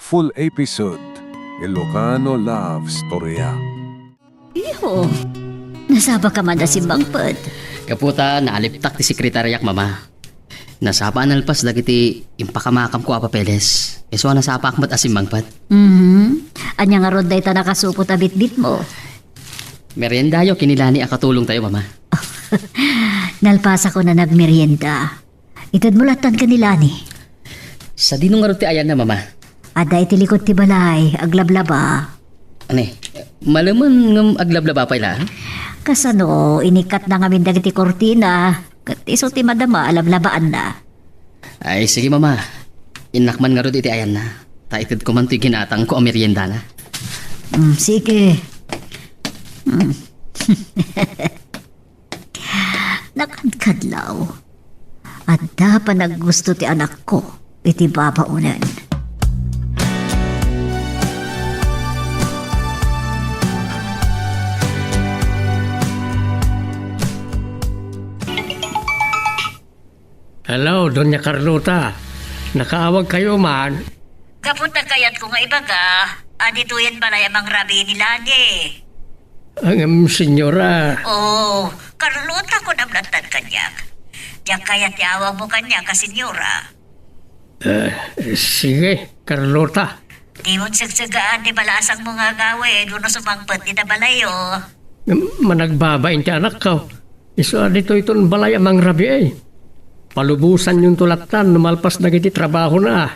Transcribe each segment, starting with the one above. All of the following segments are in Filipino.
full episode Ilocano Love Storya. Iho, nasaba ka man na si Bangpad. Kaputa, naaliptak ti sekretaryak mama. Nasapa analpas dagiti impakamakam ko a papeles. Eso nasapa akmat asim bangpat. Anya nga rod day ta nakasupot a bitbit mo. Merienda yo kinilani a katulong tayo mama. Nalpasa ko na nagmerienda. Itad mo latan kanila ni. Sa dinong nga rod ti ayan na mama. Aday tilikot ti balay, aglablaba. Ane, malaman ng aglablaba pa ila. Kasano, inikat na ngamin dagiti kortina. Kat iso ti madama, alablabaan na. Ay sige mama. Inakman nga rod iti ayan na. Taitid ko man ti ginatang ko a merienda na. Sige. Nakadkadlaw. At pa naggusto ti anak ko, iti babaunan. Hello, Doña Carlota. Nakaawag kayo man. Kapot na kayat ko nga ibaga, adituyan balay amang rabi nila ni. Ang senyora. Oh, Carlota ko namlatan kanyak. Diyak kayat iawag mo kanya ka senyora. Sige, Carlota. Di mo sagsagaan di balasang mga gawe, doon na sumangpot ni balayo. Managbabain ti anak ko. Iso dito iton balay amang rabi eh. Palubusan yung tulatan, numalpas na giti trabaho na.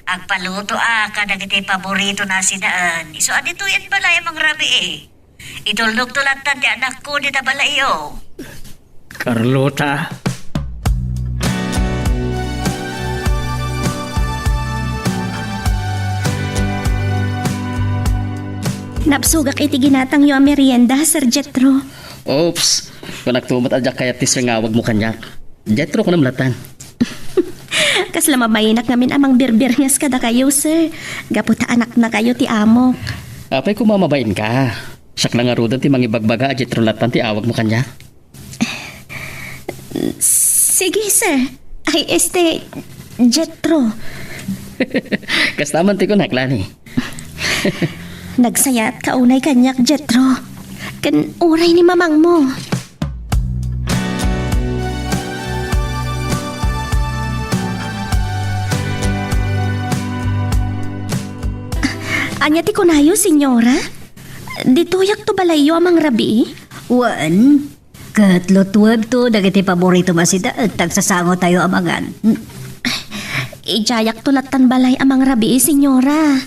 Ang paluto kadag iti paborito na sinaan. Iso adito yan balay amang rabi eh. Itulog tulatan di anak ko di balayo. Carlota. Napsugak iti ginatang yo a merienda, Sir Jetro. Oops, kung nagtumat adyak kaya tis nga wag mo kanyak. Jetro ko namlatan. Kasla mabayinak ngamin amang birbir ngas kada kayo, sir. Gaputa anak na kayo ti amok. Apay kung mamabain ka. Siyak na nga rodan ti mangibagbaga Jetro latan ti awag mo kanyak. Sige, sir. Ay, Jetro. Kastaman ti ko naklani. Nagsayat kaunay kanyak, Jetro. Kan uray ni mamang mo. Anya ti kunayo, senyora? Dituyak to balayo amang rabi? Wan, katlot web to, dagiti paborito masita at tagsasango tayo amangan. Ijayak tulatan balay amang rabi, senyora.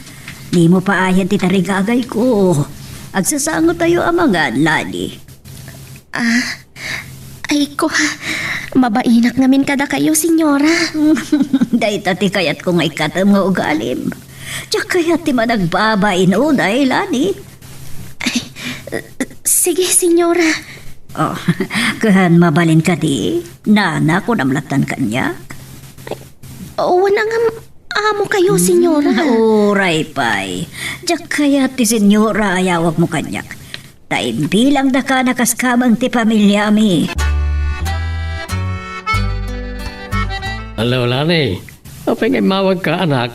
Di mo pa ayan ti tarigagay ko. Agsasango tayo amangan, Lani. Ay ko ha. Mabainak ngamin kada kayo, senyora. Dahil tati kayat ko nga ikatam nga ugalim. Diyak kayat ti managbabain unay, Lani. Sige, senyora. Oh, kahan mabalin ka di. Nana ko namlatan kanya. Wala nga amo kayo, senyora. Uray pay. Diyak kayat ti senyora ayawag mo kanyak. Taim bilang da ka nakaskamang ti pamilya mi. Hello, Lani. Apay ngay mawag ka, anak.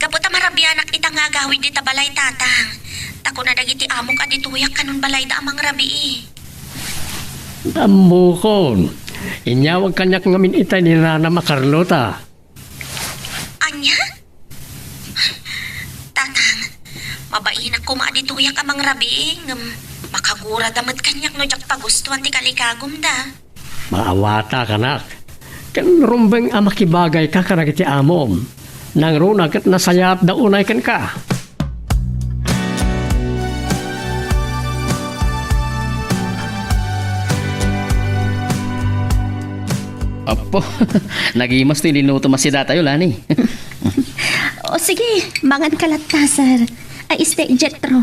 Kaputa marabi anak itang agawid di balay tatang. Tako na dagiti amok adituyak kanun balay da amang rabi. Ambukon. Inyawag kanyak ngamin itay ni Nana Carlota. Anya? Tatang, mabainak ko maadituyak amang rabi. Makagura damat kanyak no jak pagustuhan ti kalikagom da. Maawata ka, anak. Kan rumbeng amakibagay ka karagiti amom. Nang runag at nasayat da unay kan ka. Apo, nagimas to ilinuto masida tayo, Lani. O sige, mangan kalat ka, sir. Ay, Jetro.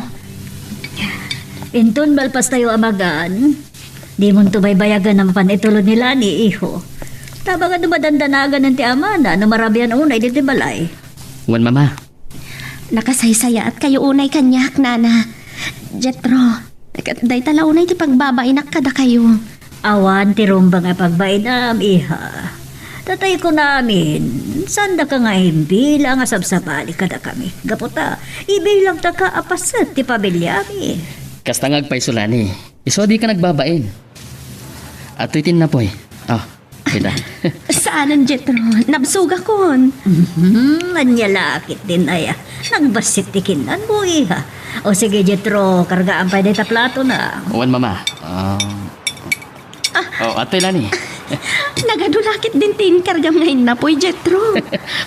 Inton balpas tayo amagan. Di mo tubaybayagan ng panitulo nila ni iho. Taba nga dumadandanagan ng ti amana na marabian unay di balay. Wan mama. Nakasaysaya at kayo unay kanyak, nana. Jetro, day talaw unay ti pagbabainak kada kayo. Awan ti rumbang nga pagbainam, iha. Tatay ko namin, sanda ka nga bilang asabsabali kada kami. Gaputa, ibilang ta ka apasat ti pabilyami. Kastangag pa isulani. Iso di ka nagbabain. At itin na po eh. Oh, kita. Saanan, Jetro? Nabsuga kon. Anyalakit din ay nagbasit ti kinan mo iha. O sige Jetro, kargaan pa dita plato na. Uwan mama. Atoy lani. Nagadulakit din tin kargam ngayon na po'y, Jetro.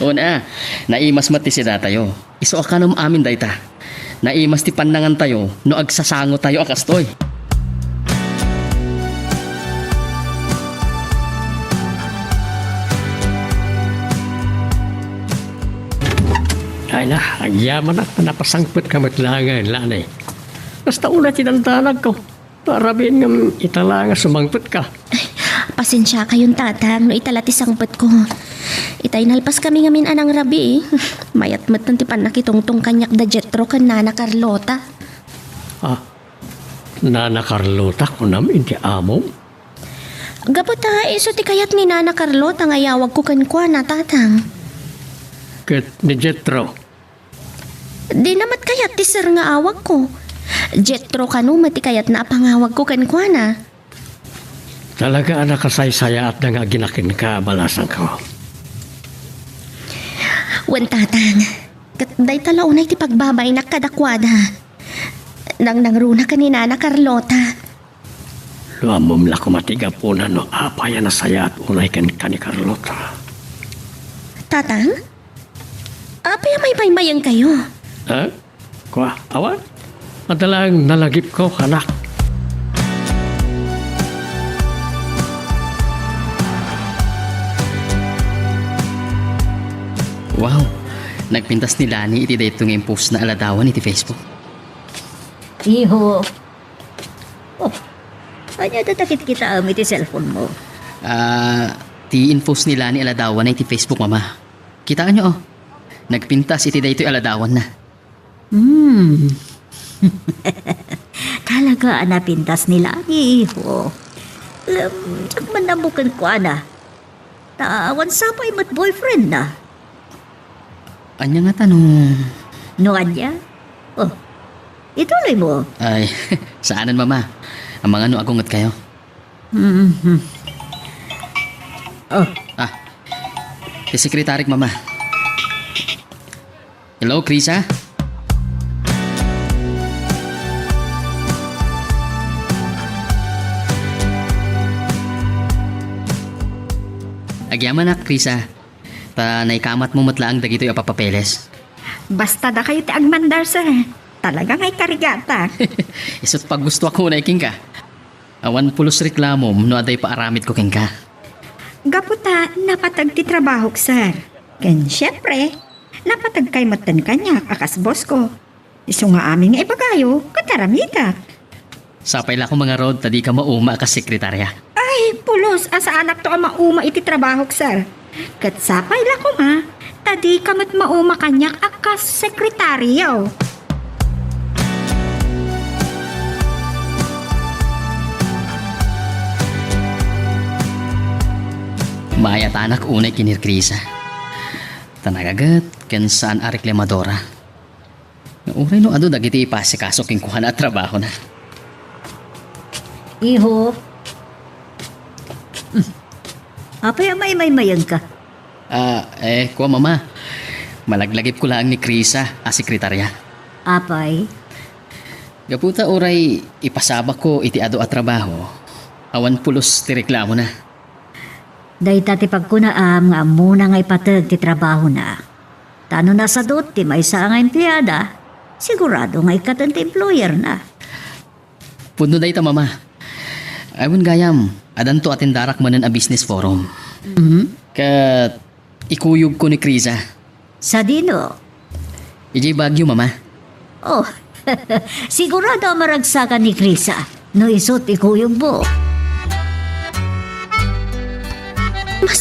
Una, naimas mati si datayo. Iso akanom amin dayta. Naimas ti pandangan tayo no agsasango tayo akastoy. Ay na, ang yaman at napasangpot ka matlangan, lanay. Basta una tinantanag ko. Parabihin ng itala nga sumangpot ka. Pasensya kayong tatang no italati sangpet ko. Itay nalpas kami ngamin anang rabi eh. Mayat mat ng tipan nakitungtong kanyak da Jetro kan Nana Carlota. Nana Carlota ko namin ti amo. Gaputa, iso ti kayat ni Nana Carlota nga yawag ko kan kwa na tatang. Ket ni Jetro. Di namat kayat ti sir nga awag ko. Jetro kanu mati kayat na apangawag ko kan kwa na. Talaga anak kasaysaya at nga ginakin ka balasan ko. Wen tatang, katday talaunay ti pagbabay na kadakwada. Nang nangruna ka ni Nana Carlota. Luamom la kumatiga po na no apaya na saya at unay kan ni Carlota. Tatang? Apay may baybayan kayo. Ha? Kwa, awan? Madalang nalagip ko, anak. Wow, nagpintas ni Lani iti dayto nga post na aladawan iti Facebook. Iho. Oh, anya tatakit kita iti cellphone mo. Ti inpost ni Lani aladawan na iti Facebook, mama. Kitaan nyo, nagpintas iti dayto aladawan na. Talaga napintas nila ni Iho. Saan man nabukan ko ana? Tawan sapay mat boyfriend na. Anya nga tanong. No anya? Oh, ituloy mo. Ay, saanan mama? Ang mga agungot kayo. Oh, Si Sekretarik mama. Hello, Krisa? Agyaman na, Krisa. Ta naikamat mo matlaang dagito yung papapeles. Basta da kayo ti agmandar, sir. Talagang ay karigata. Isot pag gusto ako na iking ka. Awan pulos reklamo no aday paaramid ko king ka. Gaputa, napatag ti trabaho, sir. Ken syempre, napatag kay matan kanya, akas boss ko. Iso nga aming ibagayo, kataramita. Sapay la ko mga road, tadi ka mauma ka sekretarya. Ay, pulos, asa anak to ang mauma iti trabaho, sir. Kat sapay la ko ma, tadi kamat mauma kanya, akas sekretaryaw. Mayat anak unay kinirkrisa. Tanagagat, ken saan a reklamadora. Uray no ado dagiti ipasikaso king kuha na at trabaho na. Iho. Apay may mayan ka. Kuha mama. Malaglagip ko lang ni Krisa, a sekretarya. Apay. Gaputa oray ipasabak ko iti ado at trabaho. Awan pulos ti reklamo na. Dahil tati pagkunaam nga muna nga ipatag ti trabaho na. Tano na sa dot ti may sa nga empleyada, sigurado nga ikatan ti employer na. Puno day ta mama. Ayun gayam, adan to atindarak manan a business forum. Kat ikuyog ko ni Krisa. Sa dino? Iji Bagyo mama. Oh, sigurado maragsakan ni Krisa. No isot ikuyog mo.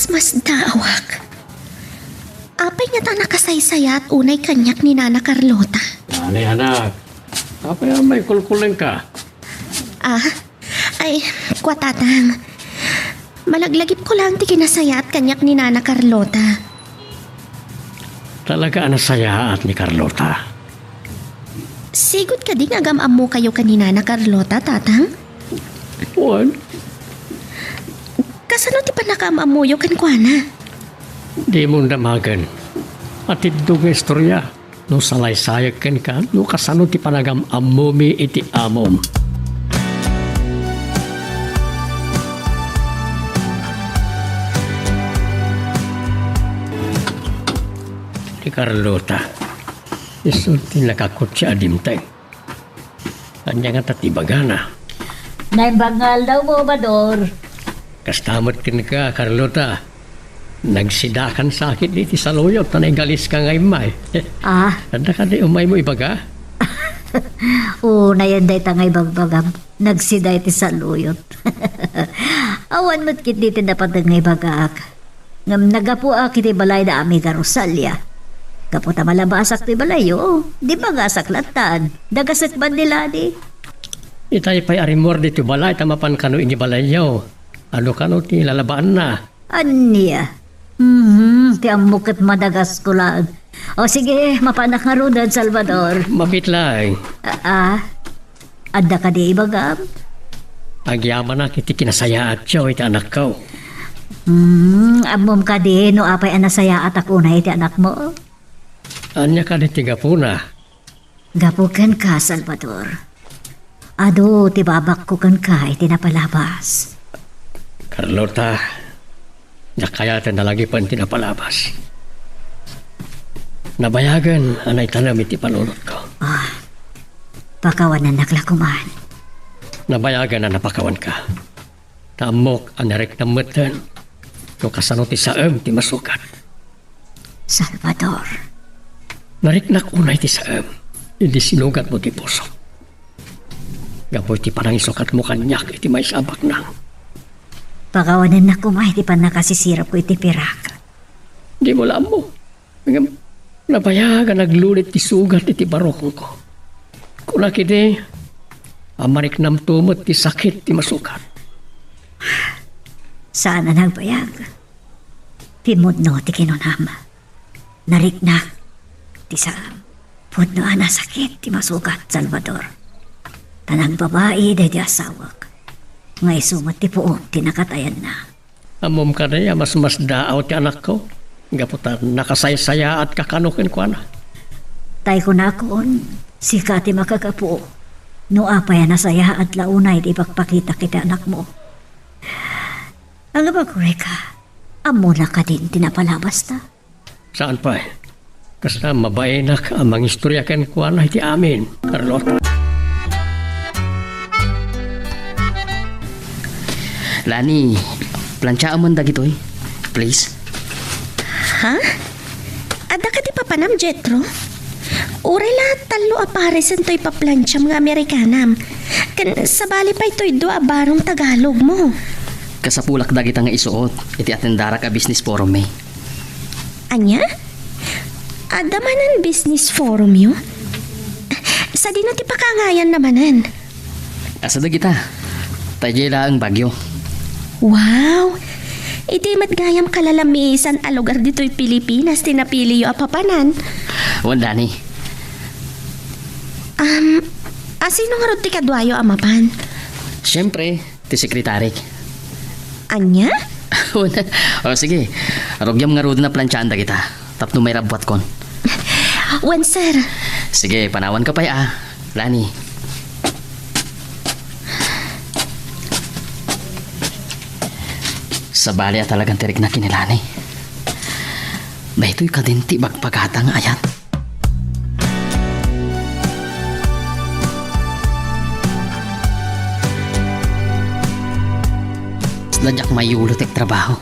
Mas daawak. Apay nga ta nakasaysaya at unay kanyak ni Nana Carlota. Ani anak, apay may kulkuling ka. Ay, kwa tatang. Malaglagip ko lang ti kinasaya at kanyak ni Nana Carlota. Talaga nasaya at ni Carlota. Sigod ka di nga gamam mo kayo kanina na Carlota, tatang? Juan, Kasano ti pa nakamamuyo kan kwa na? di mo damagan. At ito nga istorya. No salaysayag ken ka, no kasano ti panagam amumi iti amom. Ti Carlota, iso ti nakakot siya adimtay. Kanya nga tatibagana. Naibangal daw mo, Bador. Kastamot kin ka, Carlota. Nagsidakan sakit diti sa loyot na galis ka ngay may. Ah, Tanda ka di umay mo ibaga? una yan day tangay bagbagam. Nagsiday ti saluyot. Awan mo't kit diti dapat ngay bagak. Ngam nagapu kiti balay da ami ka Rosalia. Kapo ta malabasak ti balay yo. Di ba gasak latan? Dagasak bandila di. Itay pa'y arimor dito balay, tamapan kano ini balay yaw. Ano kano ti lalabaan na? Anya? Ti amukit madagas ko lang. O sige, mapanak nga ro dad, Salvador. Mabit lang. Adda ka di ibagam? Agyaman na kiti kinasaya at siya iti anak ko. Amom ka di, no apay anasaya at ako na iti anak mo. Anya ka di tiga po na. Gapukan ka, Salvador. Ado, tibabak ko kan ka, iti napalabas. Carlota, nakayatan na lagi pa tinapalabas. Nabayagan, anay tanam iti panunod ko. Pakawanan naklakuman. Nabayagan na napakawan ka. Tamok ang nareknamutan. No kasano ti saem ti masukat. Salvador, Nariknak unay ti saem. Hindi sinugat mo ti puso. Gapoy ti parang isukat mo kanyak iti may sabak na. pakawanan na kumay, iti pan nakasisirap ko iti pirak. Di mo alam mo. Nabayagan naglulit ti sugat iti barokong ko. Kuna kiti, amarik nam tumot ti sakit ti masukat. Sana nagbayag. Pimudno ti kinunam. Nariknak, ti sa pudno ana sakit ti masugat, Salvador. Tanang babae de di asawak. Ngay sumot ti puon ti nakatayan na. Amom ka na mas daaw ti anak ko. Gaputan nakasaysaya at kakanukin ko na. Tay ko na koon, si Kati makakapo. No apay nasaya at launay di pagpakita kita anak mo. Ang abagure ka, amo na ka din tinapalabas ta. Saan pa eh? Kasi mabainak ang mga istorya ken ko na iti amin, Carlota. Lani, planchaan mo dagitoy. Please. Ha? Ada ka di papanam, Jetro? Uray lahat talo apares to'y paplancha mga Amerikanam. Kan sabali pa ito'y do abarong Tagalog mo. Kasapulak dagita nga isuot. Iti atendara ka business forum eh. Anya? Ada manan business forum yun? Sa di na ti pakangayan namanan. Asa dagita? Tayo ang bagyo. Wow! Iti matgayam kalalamisan a lugar dito'y Pilipinas tinapili yung apapanan. Wala ni. Asino nga ron ti kadwayo amapan? Siyempre, ti sekretary. Anya? Wala. O sige, rogyam nga rood na planchaan dagita. Tapno may rabwat kon. Wan sir. Sige, panawan ka pa ya. Lani. Sa balya talagang tirik na kinilani. Ba ito'y kadinti bagpagatang ayat. Sadyak may ulot ek trabaho.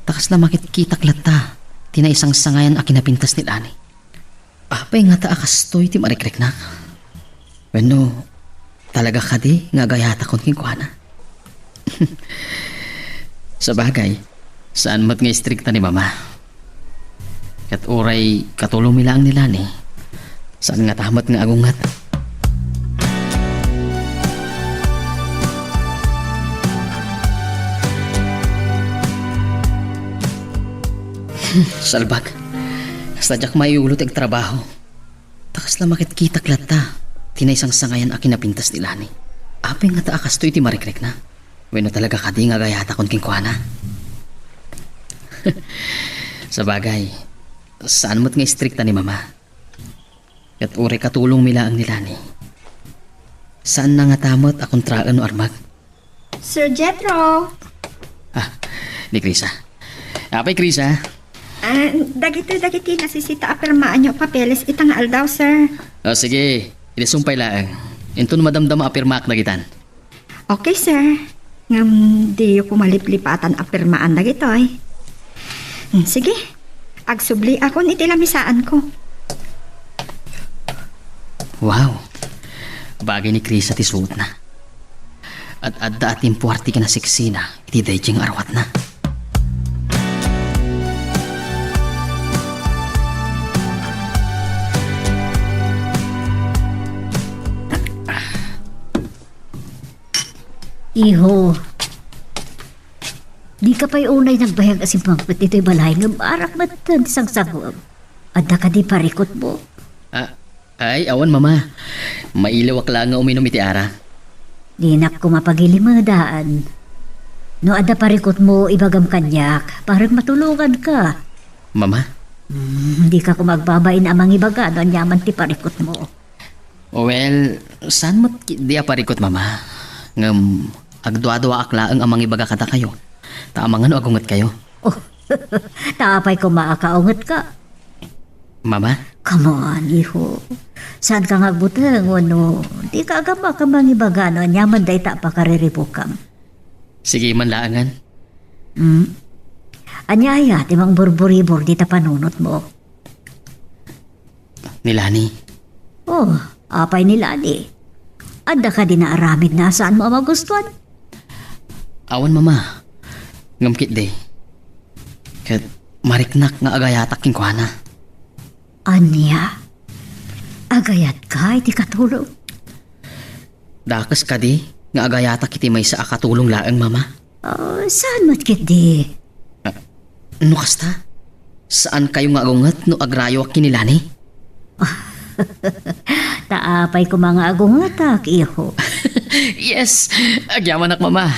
Takas na makitkitak lata. Tina isang sangayan a kinapintas ni Lani. Apay nga ta akastoy ti marikrek na. Bueno, talaga ka di nga gayata kon kinkwana. Sa bagay, saan mat nga strikta ni mama? Kat oray katulong milang nila ni. Saan nga tamat nga agungat? Salbag. Sadyak maiulot ag trabaho. Takas na makit-kita klata. Tinaysang sangayan akin na pintas nila ni. Apeng nga taakas to iti marikrek na. Bueno talaga kadi nga gayata kon kingkuana. Sa bagay, saan mo't nga istrikta ni mama? At uri katulong mila ang nila ni. Saan na nga tamot akong traan o armag? Sir Jethro, Ni Krisa. Apay Krisa. dagiti nasisita apirmaan nyo papeles itang aldaw, sir. O sige, ilisumpay laang. Intun madamdama apirmaak na gitan. Okay, sir. Ngam di ko maliplipatan apirmaan na gitoy. Sige, agsubli akon itilamisaan ko. Wow. Bagay ni Krisa ti suot na. At adda ating puwarti ka na seksina, iti dayjeng arwat na. Iho, di ka pa'y unay nagbayag asin pangpit ito'y balay ng arak matan sang sabuab. Adda ka di parikot mo. Ay, awan mama. Mailaw akla nga uminom iti ara. Di nak ko mapagilimadaan. No adda parikot mo ibagam kanyak, parang matulungan ka. Mama? Hindi ka ko magbabain amang ibaga no nyaman ti parikot mo. Well, saan mo't di aparikot mama? Ngam, agdwa-dwa akla ang amang ibaga kata kayo. Taamangan o agungat kayo. Oh, tapay ko maakaungat ka. Mama? Come on, iho. Saan ka nga butang o no? Di ka agama ka mang ibaga no nyaman day ta pa kariripukam. Sige man laangan. Anyaya, timang burburibor di ta panunot mo. Nilani. Oh, apay nila di. Adda ka din na aramid na saan mo magustuhan. Awan mama. Ngamkit de. Kat mariknak nga agayatak king kuhana. Anya, agayat ka iti katulong. Dakas ka di nga agayatak iti may sa akatulong laang mama. Saan mo't kit di? No kasta? Saan kayo nga agungat no agrayo ak kinilani? Taapay ko mga agungatak, iho. Yes! Agyaman ak mama.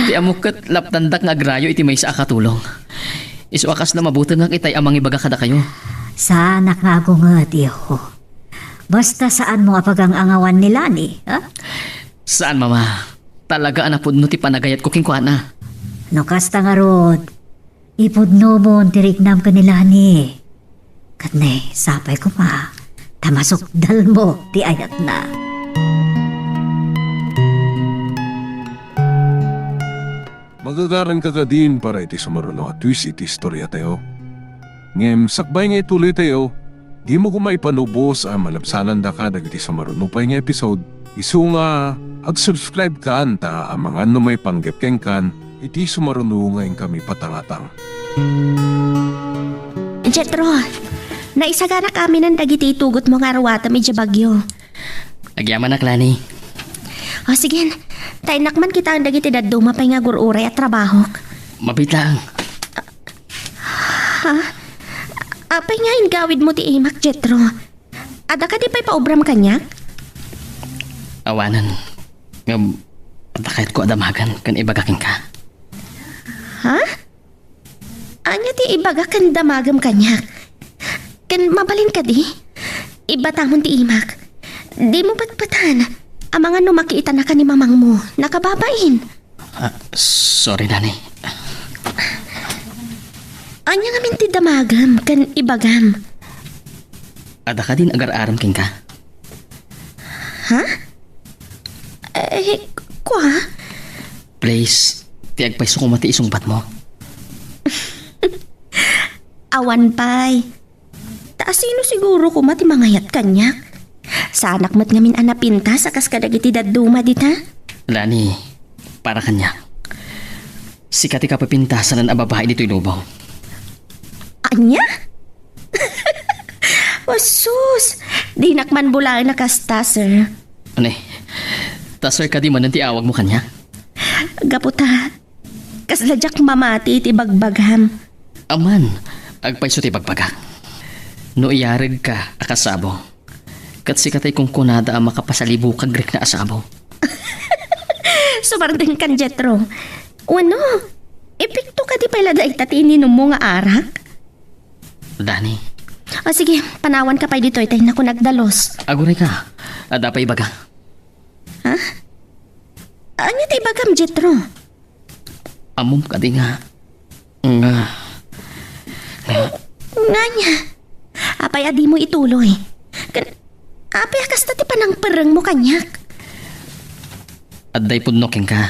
Ti amukot laptandak nga agrayo iti may sa akatulong. Isu akas na mabuti nga kitay amang ibaga kada kayo. Sana nga agungat, iho. Basta saan mo apagang angawan nila ni, ha? Saan mama? Talaga anapod no ti panagayat ko kingkuana. No kasta nga rod. Ipudno mo tiriknam ka nila ni. Katne, sapay ko pa. Tamasok dal mo, ti ayat na. Magagaran ka din para iti sumaruno at twist iti istorya tayo. Ngem, sakbay nga ituloy tayo. Di mo kumaipanubos ang malabsanan da ka dagiti sumaruno pa nga episode. Isu nga, ag-subscribe ka anta ang mga ano may panggepkeng kan, iti sumaruno ngayon kami patangatang. Jethro, naisagana kami ng dagiti itugot mo nga arwata medyo bagyo. Agyaman ak lani. O sige, tainakman kita ang dagiti daduma pa'y nga gururay at trabaho. Mabitang. Ha? Apay nga ingawid mo ti imak, Jethro. Ada ka di pa'y paobram kanyak? Awanan. Ngam, bakit ko adamagan kan ibagaking ka? Ha? Anya ti ibaga kan damagam kanyak? Kan mabalin ka di? Ibatamon ti imak. Di mo patpatan. Ang mga numakiita na ka ni mamang mo, nakababain. Sorry, Dani. Anya nga minti damagam, kan ibagam. Ada ka din agar-aram king ka? Ha? Kwa? Please, tiag pa'y sukumati isungpat mo. Awan pa'y. Taasino siguro kumati mangayat kanyak? Sa anak mo't ngamin anapinta sa kaskadagiti daduma dita? Lani, para kanya. Sikati ka papintasan ng ababae dito'y lubong. Anya? Wasus! Di nakman bulaan na kasta, sir. Ano tasar ka di man nanti awag mo kanya? Gaputa, kasladyak mamati iti bagbagham. Aman, agpaiso ti pagpaga. No iyarig ka, akasabo. Kat si katay kung kunada ang makapasalibo kag grek na asabo. Sumardeng kan, Jetro. Ano? Epekto ka di pala da itatinin mo nga arak? Dani, O sige, panawan ka pa dito. Itay na ko nagdalos. aguray ka. Ada pa ibaga. Ano tayo bagam, Jetro? Amom ka di nga. Nga. Nga niya. Apay adi mo ituloy. Apay akas na ti panang perang mo kanyak. Aday pudnokin ka.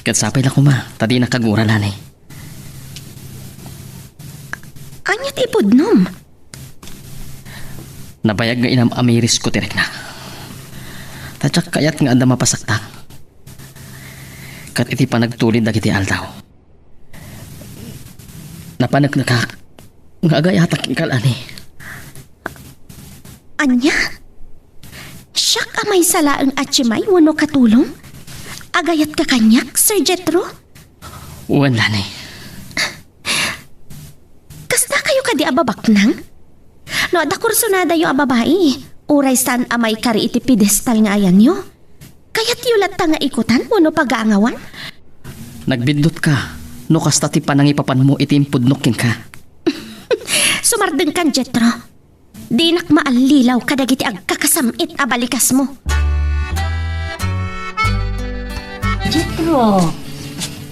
Kat sapay la kuma, tadi nakaguralan eh. Anya ti pudnom? Nabayag nga inam amiris ko tirek na. Tadyak kayat nga anda mapasakta. Kat iti panagtulid dagiti aldaw. Napanag na ka, nga agayatak ikalani. Anya? Siyak amay salaang atsimay wano katulong? Agayat ka kanyak, Sir Jetro? Wala ni. Kasta kayo kadi ababaknang? No, ada kursunada yung ababae. Uray saan amay kari iti pedestal nga ayan nyo? Kaya't yulat ta nga ikutan wano pag-aangawan? Nagbindot ka. No kasta ti panangipapan mo itimpudnokin ka. Sumardeng kan, Jetro. Di nak maalilaw kadagiti agkakasamit abalikas mo. Jetro,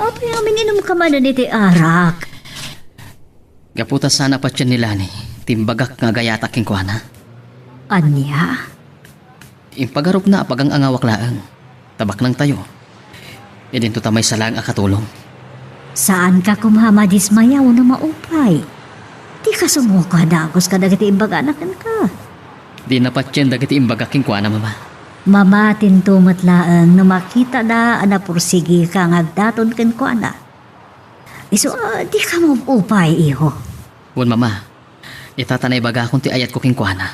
apay amin inom ka man niti arak. Gaputa sana pa siya nila ni. Timbagak nga gayatak king kuana. Anya? Impagarup na apagang angawak laang. Tabak ng tayo. Idin to tamay salang akatulong. Saan ka kumhama dismayaw na maupay? Di ka sumuka dagos ka dagiti imbaganakan ka. Di na pa siya dagiti imbagak king kuana, mama. Mamatin tumatlaang na makita na anapursigi ka ngagdaton ken ko ana. Iso, di ka mo upay, iho. Wan mama, itatanay baga kung ti ayat ko king kuana.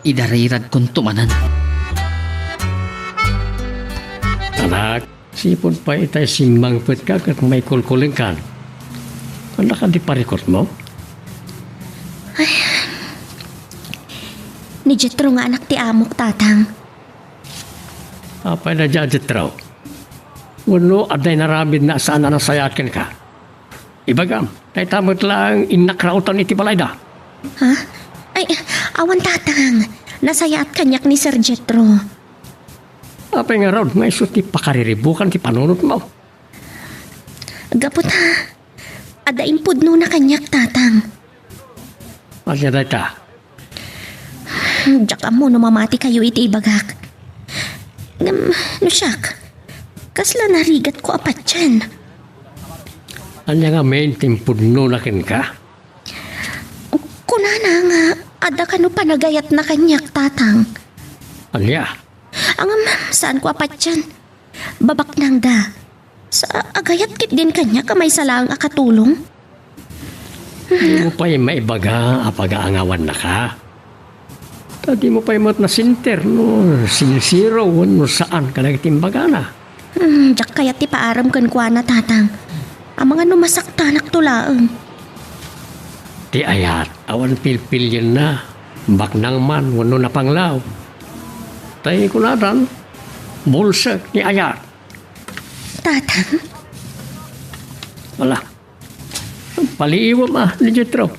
Idarirad kong tumanan. Anak, sipon pa itay simangpet ka kat may kulkuling kan. Anak ka di parikot mo? Ni Jetro nga anak ti amok, tatang. Apay na jadjet raw. Wano, aday naramid na saan na nasayakin ka. Ibagam, kay tamot lang inakrautan iti balayda. Ha? Ay, awan tatang. Nasayaat kanyak ni Sir Jetro. Apay nga raw, nga iso ti pakariribukan ti panunot mo. Gapot ha. Adain pudno na kanyak, tatang. Anya day ta. Diyak mo no mamati kayo iti ibagak. No siyak. Kasla narigat ko apat dyan. Anya nga main timpudno na kin ka. Kunana nga, ada ka no panagayat na kanyak, tatang. Anya, Ang saan ko apat dyan? Babak nang da. Sa agayat kit din kanya kamay salang akatulong. di mo pa'y maibaga apag-aangawan na ka. Di mo pa'y mat na sinter, no, sinsiro, no saan ka nagtimbaga na. Diyak kaya ti paaram kan kwa na, tatang. Ang mga numasaktanak tulaang. Di ayat, awan pilpilyan na. Baknang man, wano na panglaw. Tayo ko na dan, bulsak ni ayat. Tatang? Wala. Paliiwa ma, ni Jetro.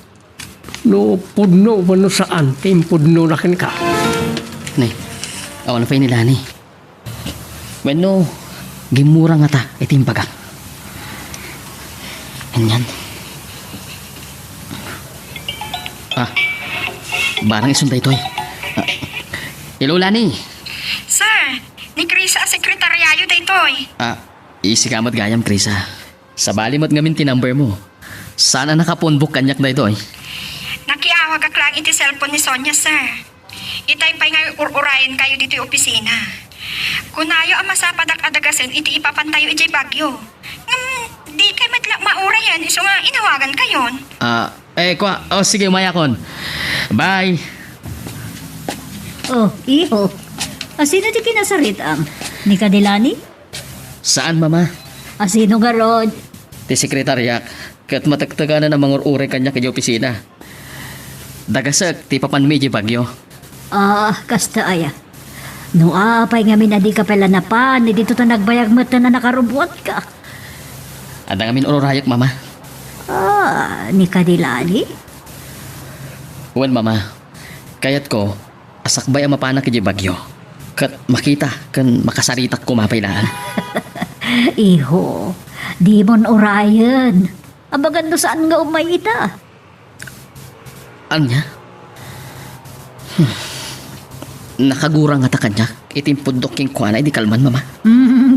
No pudno, wano saan, timpudno na kin ka. Nay, awan na pa nila ni. Bueno, gimura nga ta, itimbagak. Ganyan. Barang isunday to'y. Hello, Lani. Sir, ni Krisa ang sekretaryayo daytoy. Isikamot gayam, Krisa. Sa balimot ngamin tinumber mo. Sana nakapunbok kanyak na ito eh. Nakiawag ak lang iti cellphone ni Sonia, sir. Itay pa'y nga ururayan kayo dito yung opisina. Kunayo ang masapadak adagasen iti ipapantayo iti bagyo. Di kay matla maurayan, iso nga inawagan kayon. Sige, umayakon. Bye. Oh, iho. Asino di kinasarit am? Ni Kadilani? Saan, mama? Asino nga ron? Ti sekretaryak. Kat matagtaga na ng mga ure kanya kay opisina. Dagasag, ti papanmi di bagyo. Kasta aya. No apay nga minadi ka pala na pa, ni dito ta nagbayag mo na nakarubot ka. Adang amin ururayak, mama. Ni Kadilani? Well, mama, kayat ko, asakbay ang mapana kay bagyo. Kat makita, kan makasaritak ko mapailaan. Iho, di mon orayan. Abagan no saan nga umayita? Anya? Nakagurang nga ta kanya. Itimpundok yung kuana, di kalman, mama.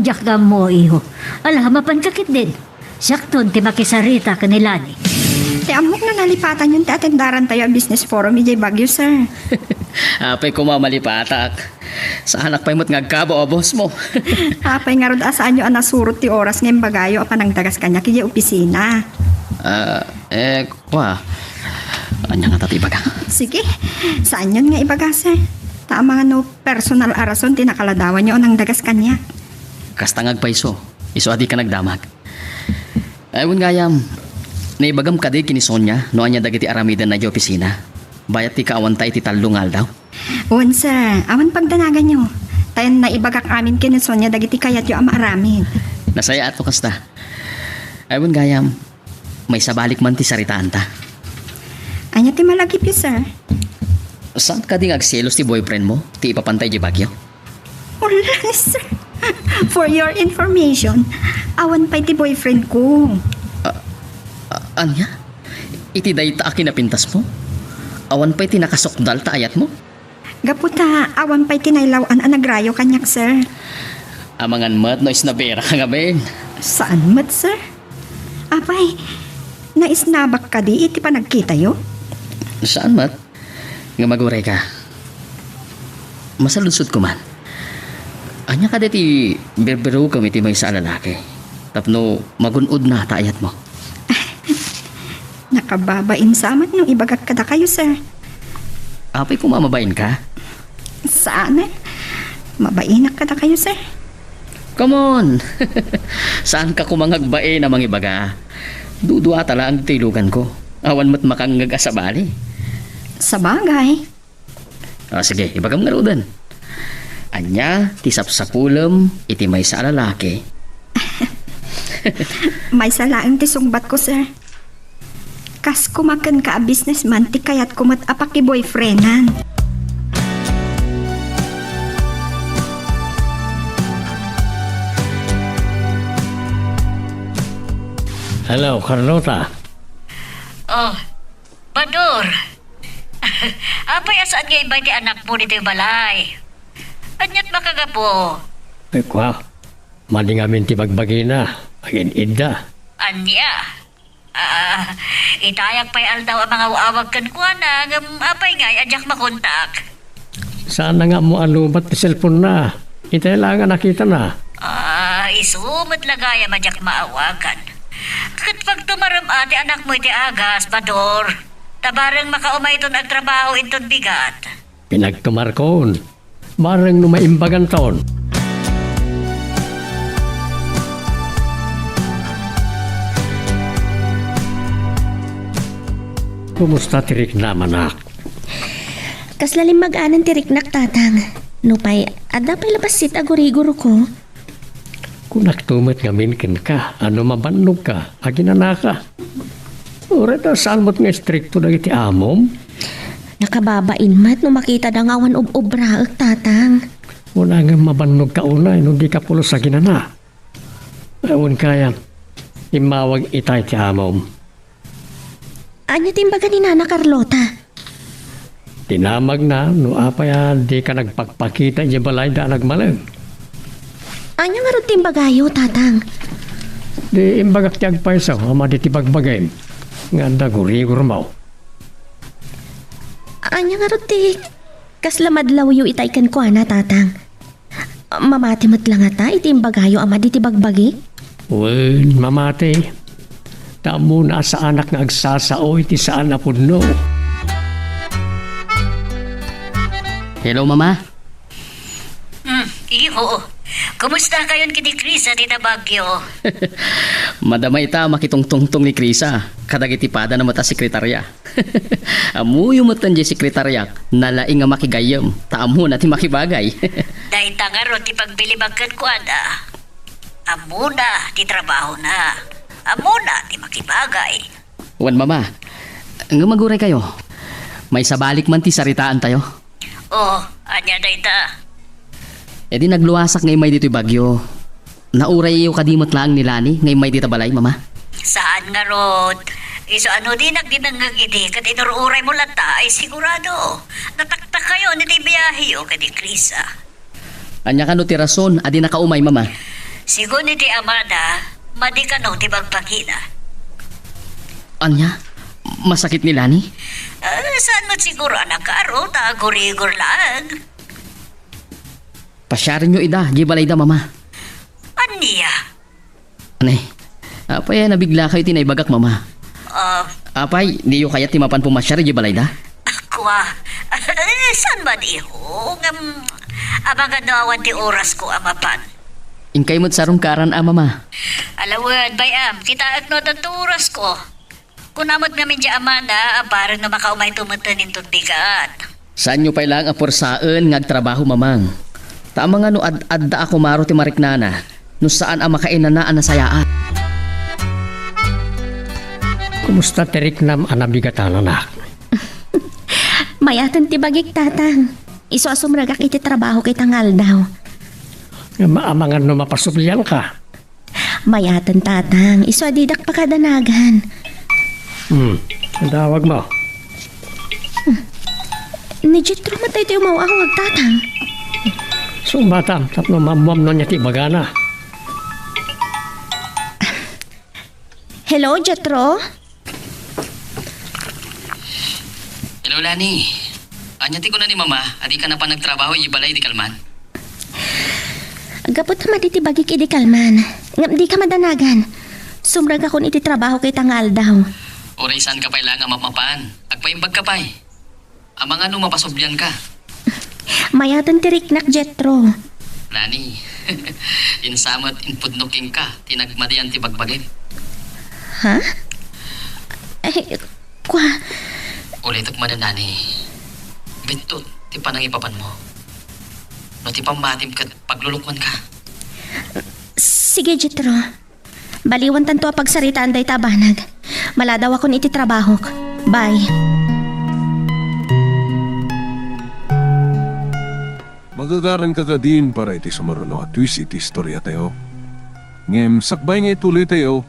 Diyak ka mo, iho. Ala, mapankakit din. Sakton, ti makisarita kanilani. Ti amok na nalipatan yung atendaran tayo ang business forum ni Bagyo, sir. Apay ko mamalipatak. Sa anak pa'y mo't ngagkabo o boss mo. Apay nga rod asaan yung anasurot ti oras ngayon bagayo o panang dagas kanya kaya opisina. Kwa. Anya nga tatibaga. Sige, saan yun nga ibaga, sir? Tama nga no personal arason tinakaladawan nyo nang dagas kanya. Kastangag paiso. Iso adi ka nagdamag. Ayun gayam. Naibagam ka di kini Sonya no anya dagiti aramidan na di opisina. Bayat ti kaawantay ti talungal daw. Uwan, sir. Awan pagdanagan nyo. Tayo na ibagak amin kinisonya dagiti kayat yung ama aramin. Nasaya ato kasta. Ayun gayam. May sabalik man ti saritaan ta. Anya ti malagip yun, sir. Saan ka ding agselos ti boyfriend mo? Ti ipapantay di bagyo? Wala, sir. For your information, awan pa'y ti boyfriend ko. Anya? Iti day ta akin napintas mo? Awan pa'y tinakasokdal ta ayat mo? Gaputa, awan pa'y tinaylawan ang nagrayo kanyak, sir. Amangan mat no isnabera nga ben. Saan mat, sir? Apay, naisnabak ka di iti pa nagkita yo? Saan mat? Nga magure ka. Masaludsod ko man. Anya ka dati berbero kami ti may sa lalaki. Tapno magunod na taayat mo. Nakababain samat nung ibagak kada kayo, sir. Apay kung mamabain ka? Saan eh? Mabainak kada kayo, sir. Come on! Saan ka kumangagbae na mga ibaga? Dudua tala ang tilugan ko. Awan mo't makangag sa bali. Sa bagay. Sige, ibagam nga rodan. Anya, tisap sa pulam, iti may sa lalaki. May salaang tisungbat ko, sir. Kas kumakan ka a businessman, ti kayat kumat apaki boyfriendan. Hello, Carlota. Oh, Bador. Apay asaan nga ibay ti anak mo dito yung balay? Anyat makagapo? Kwa, mali nga min ti bagbagi na. Agin idda. Anya? Itayak pa'y aldaw ang mga awag kan kuha na apay nga adyak makontak. Saan na nga mo alubat ti cellphone na? Itay lang nga nakita na. Isumot lagaya madyak maawagan. Kat pag tumaram ati anak mo iti agas, Bador. Tabarang makaumay ton ang trabaho inton bigat. Pinagtumarkon. Barang numaimbagan taon. Kumusta tirik naman ak? Kaslalim mag-anan tiriknak tatang. Nupay, ada pa'y labasit aguriguro ko. Kung naktumat nga minkin ka, ano mabannog ka, aginana ka. Ura ta saan mo't nga stricto na iti amom? Nakababain mat no makita da ngawan ub-ubraag tatang. Wala nga mabannog ka unay, no di ka pulos sa ginana. Ewan kaya, imawag itay ti amom. Anya timbaga ni Nana Carlota? Tinamag na, no apaya di ka nagpagpakita niya balay da nagmalag. Anya nga rin timbagayo tatang? Di imbagak tiyag pa isa, ama di tibagbagay. Nga da guri-gur mo. Anya nga rin ti kaslamadlaw yu itaykan ko ana tatang. Mamatimat lang ata itimbagayo ama di tibagbagi? Well, mamate. Tamo na sa anak nga agsasao iti saan na puno. Hello, mama? Iho, Kumusta kayon kini Krisa tita Bagyo? Madamay ta makitungtungtong ni Krisa. Kadagitipada na mata sekretarya. Amuyo mo tan di sekretarya. Nalaing nga makigayam. Taamo na ti makibagay. Dahil tangaro ti pagbili bagkat ko ada. Amuna ti trabaho na. Amuna ti makibagay. Wan mama. Nga maguray kayo. May sabalik man ti saritaan tayo. Oh, anya day ta. E di nagluwasak ngay may dito'y bagyo. Nauray iyo kadimot lang ni Lani ngay may dita balay, mama. Saan nga rod? Iso ano din nagdinangagidi kat inururay mo lata ay sigurado. Nataktak kayo ni ti biyahe o kadi Krisa. Anya ka no ti rason, adi nakaumay, mama. Sigo ni ti Amada, madi ka no ti bagpagina. Anya? Masakit ni Lani? Saan mo siguro anak karo, tagurigor lang. Pasyarin nyo ida, gibalay da, mama. Aniya? Anay, apay nabigla kayo tinaybagak, mama. Apay, di yo kaya timapan pumasyar, gibalay da? Ako saan ba di ho? Abangan nawan ti oras ko amapan. Inkay mo't sarong karan, mama. Alawad, bayam, kita agno tanto oras ko. Kunamot namin di amana, parang na makaumay tumutanin tong bigat. Saan nyo pa lang apursaan ngagtrabaho, mamang? Tama nga no adda ako maro ti mariknana no saan ang makainan na anasayaan. Kumusta tirik nam anabigatan anak? Mayatan ti bagik tatang. Iso asumragak iti trabaho kay tangal daw. Maamangan no mapasuplian ka. Mayatan tatang. Iso adidak pakadanagan. Ang tawag mo. Ni Jetro matay tayo mawahong agtatang. Sumbatam, tapno mamam no niya ti bagana. Hello, Jetro? Hello, Lani. Anya ti ko na ni mama, adi ka na pa nagtrabaho ibalay di kalman. Gapot naman iti bagik idi kalman. Ngam di ka madanagan. Sumrag akong iti trabaho kay tangal daw. Oray saan ka pa ilang mapapan? Agpaimbag ka pa'y. Amang ano mapasublian ka? Mayatan ti riknak, Jetro. Lani, insamot inpudnuking ka, tinagmadian ti bagbagin. Ha? Eh, kwa... Ulitok man na, Nani. Bitot, ti panangipapan mo. No ti pamatim ka paglulukman ka. Sige, Jetro. Baliwan tanto pagsaritaan day tabanag. Maladaw akong iti trabaho. Bye. Magagaran ka din para iti sumaruno at twist iti istorya tayo. Ngem sakbay nga ituloy tayo,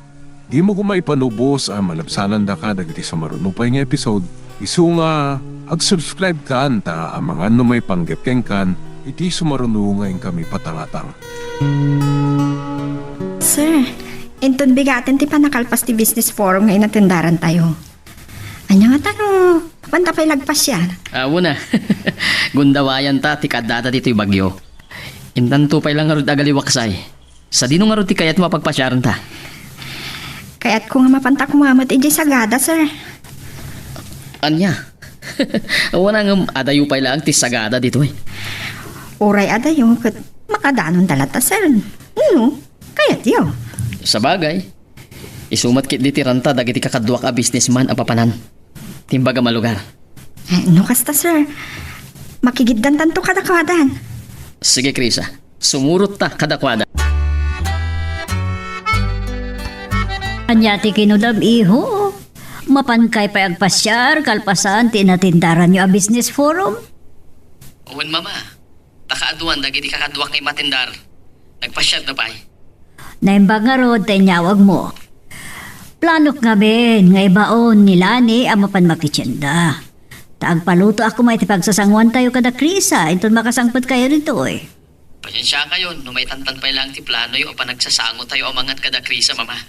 di mo kumaipanubos ang malabsanan da ka dagiti sumaruno pa nga episode. Isu nga ag-subscribe ka anta ang mga ano may panggepkeng kan iti sumaruno ngayon kami patangatang. Sir, inton bigatin ti panakalpas ti business forum nga inatendaran tayo. Anya nga tayo, panta pa'y lagpas yan. Awo na. Gundawayan ta, ti kadata dito'y bagyo. Intanto pa'y lang nga rod agaliwaksay. Sa dino nga rod ti kayat mapagpasyaran ta. Kaya't ko nga mapanta kumamot iji sagada, sir. Anya? Awo na nga adayo pa'y lang ti sagada dito eh. Uray adayo, kat makadanon dalata, sir. Kaya't yun. Sa bagay, isumat kit di tiranta dagiti kakadwak a businessman a papanan. Timbaga malugar. No kasta, sir. Makigiddan tanto kadakwadan. Sige, Krisa. Sumurot ta kadakwada. Anyati kinudam iho. Mapankay pa agpasyar, kalpasan, tinatindaran nyo a business forum. Uwan mama, takaaduan dagiti kakadwak ni matindar. Nagpasyad na pa'y. Naimbag nga rod, tanyawag mo. Planok nga ben, nga ibaon ni Lani ang mapan makitsenda. Taagpaluto ako may tipagsasangwan tayo kada Krisa, inton makasangpot kayo rito eh. Pasensya kayo, no may tantan pa lang ti plano o pa nagsasango tayo amangat kada Krisa, mama.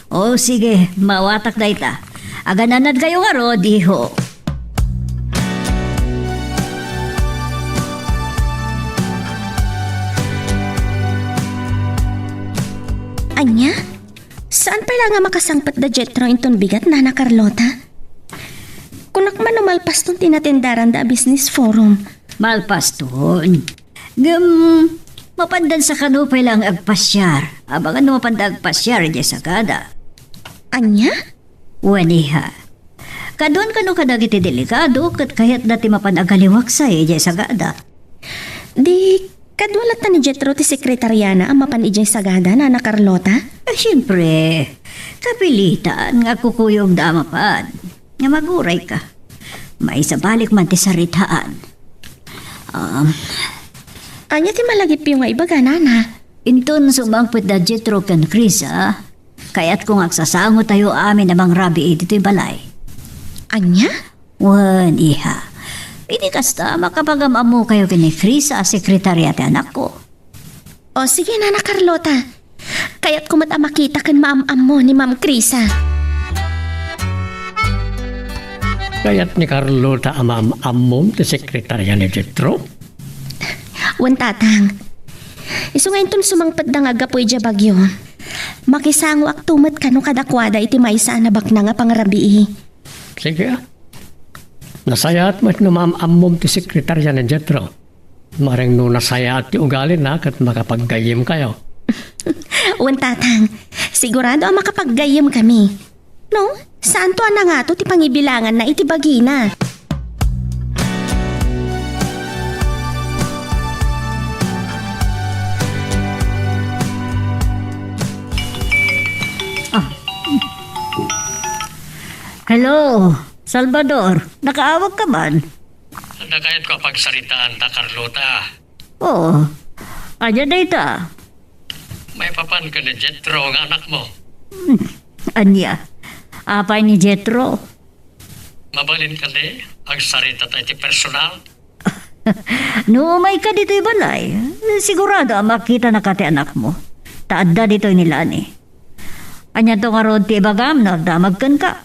O sige, mawatak na ita. Agananad kayo nga rod, iho. Anya? Saan pala nga makasangpat da Jetro inton bigat, Nana Carlota? Kunak man umalpas tong tinatendaran da business forum. Malpas ton. Mapandan sa kanupay lang agpasyar. Abangan no mapanda agpasyar di sagada. Anya? Waniha. Kadon kano kadagiti delikado kat kayat dati mapanagaliwak sa di sagada. Di, kadwalat na ni Jetro ti sekretariana ang mapan ijay sagada na Ana Carlota? Siyempre, kapilitan nga kukuyog damapan. Nga maguray ka. May sabalik man ti saritaan. Anya ti malagip yung nga ibaga, nana. Inton sumangpit da Jetro kan Krisa, kaya't kung agsasango tayo amin namang rabi dito'y balay. Anya? Wan, iha. Ini kasta makapagamamu kayo kini Krisa sekretariate anak ko. O sige, Nana Carlota. Kaya't kumata makita kan maam-am mo ni Ma'am Krisa. Kaya't ni Carlota amam-amom ti sekretarya ni Jetro. Wan tatang. Iso ngayon ton sumangpad na nga gapoy dya bagyo. Makisango ak tumat kano kadakwada iti maysa na bakna nga pangarabii. Sige. Nasayat mo't numamamom ti sekretarya ni Jetro. Maring no nasayat ti ugali na kat makapaggayim kayo. Wan tatang. Sigurado ang makapaggayam kami. No? Saan to na nga to ti pangibilangan na iti bagina? Hello, Salvador. Nakaawag ka man? Nakayat ko pagsaritaan ta, Carlota. Oo. Anya data. May papan ka ni Jetro ang anak mo. Anya. Apay ni Jetro. Mabalin ka ni, agsarita tayo ti personal. Numay ka dito'y balay. Sigurado ang makita na kati anak mo. Taadda dito'y nila ni. Anya to nga ron ti bagam na damagkan ka.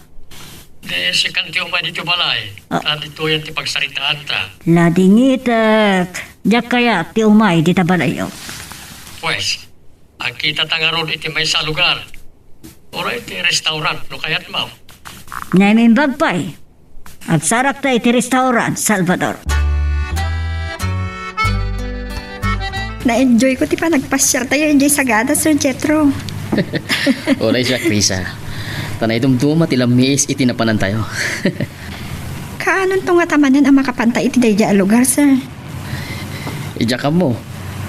Di si kanti umay dito balay. At ito yan ti pagsaritaan ta. Ladingitak. Diyak kaya ti umay dita balayo. Pues, ang kita ta nga ron iti may sa lugar. Ora iti restaurant, no kayat mo. Naimin bagpay. At sarak ta iti restaurant, Salvador. Na-enjoy ko ti pa nagpasyar tayo enjoy sagada, Sir Jetro. Oray siya, Krisa. Tanay dumduma tilamiis itinapanan tayo. Kaanon to nga tamanan ang makapantay iti dayja a lugar, sir? Ija ka mo.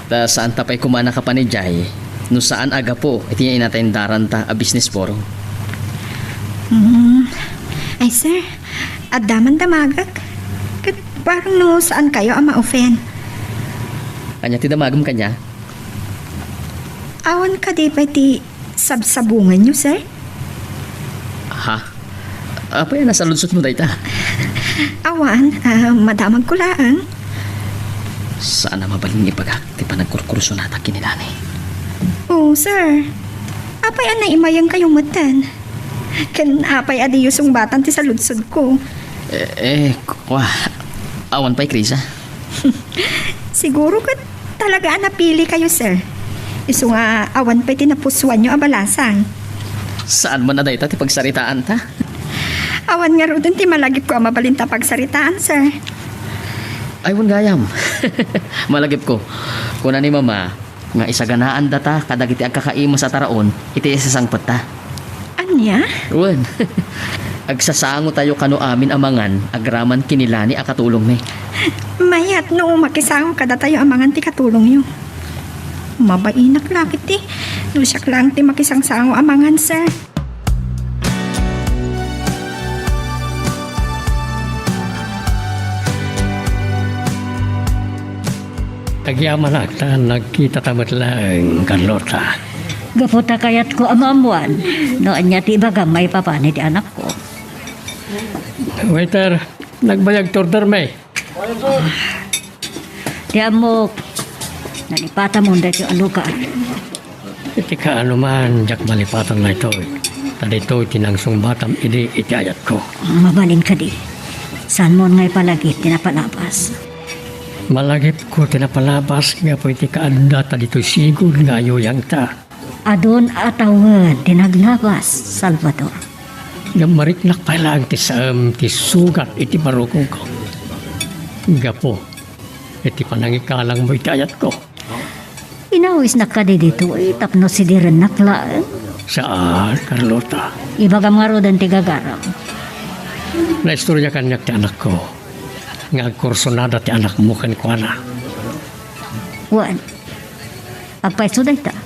Ta saan tapay kumana ka pa ni Jay? No saan aga po, iti niya inatayndaran ta a business forum. Ay, sir, adaman damagak. Kat parang no saan kayo ang ma-offend. Kanya ti damagam kanya. Awan ka di ba ti sabsabungan nyo, sir? Ha? Apa yan nasa lunsot mo dayta? Awan, madamag ko laang. Saan na mabaling ipagak? Ti pa nagkurkurso nata kinilani. Oo, sir. Apay an naimayang kayong matan. Kan apay adi yusong batan ti sa lunsod ko. Kwa. Awan pa'y Krisa. Siguro ka talaga napili kayo, sir. Iso nga awan pa'y tinapuswan nyo abalasang. Saan man na dayta ti pagsaritaan ta? Awan nga ro dun ti malagip ko ang mabalinta pagsaritaan, sir. Aywan gayam. Malagip ko. Kuna ni mama, nga isaganaan data kadagiti agkakaimo sa taraon, iti isasangpet ta. Anya? Wen. Agsasango tayo kano amin amangan, agraman kinilani akatulong ni. Mayat no makisango kada tayo amangan ti katulong nyo. Mabainak lakit ti. Lusyak lang ti makisangsango amangan, sir. Tagyaman akta, nagkita tamat lang, Carlota. Gaputa kayat ko amamuan. Noon niya ti baga may papani ti anak ko. Waiter, nagbayag order may. Ti amok. Nalipata mo dahil yung alukan. Iti ka ano man, jak malipatan na ito. Tadi ito tinangsong batam, iti ayat ko. Mabalin ka di. Saan mo ngay palagi tinapalapas? Malagip ko tinapalabas nga po iti kaanda ta dito sigod nga yoyang ta. Adon atawan tinaglabas, Salvador. Nga mariknak pa lang ti saam ti sugat iti marukong ko. Nga po, iti panangikalang mo iti ayat ko. Pinawis na ka di dito tapno si Diren nakla. Saan, Carlota? Ibaga mga rodan tigagaram. Naistorya kanyak ti anak ko. Nga kursonada ti anak mo kan ko na. Wan. Agpaiso day ta.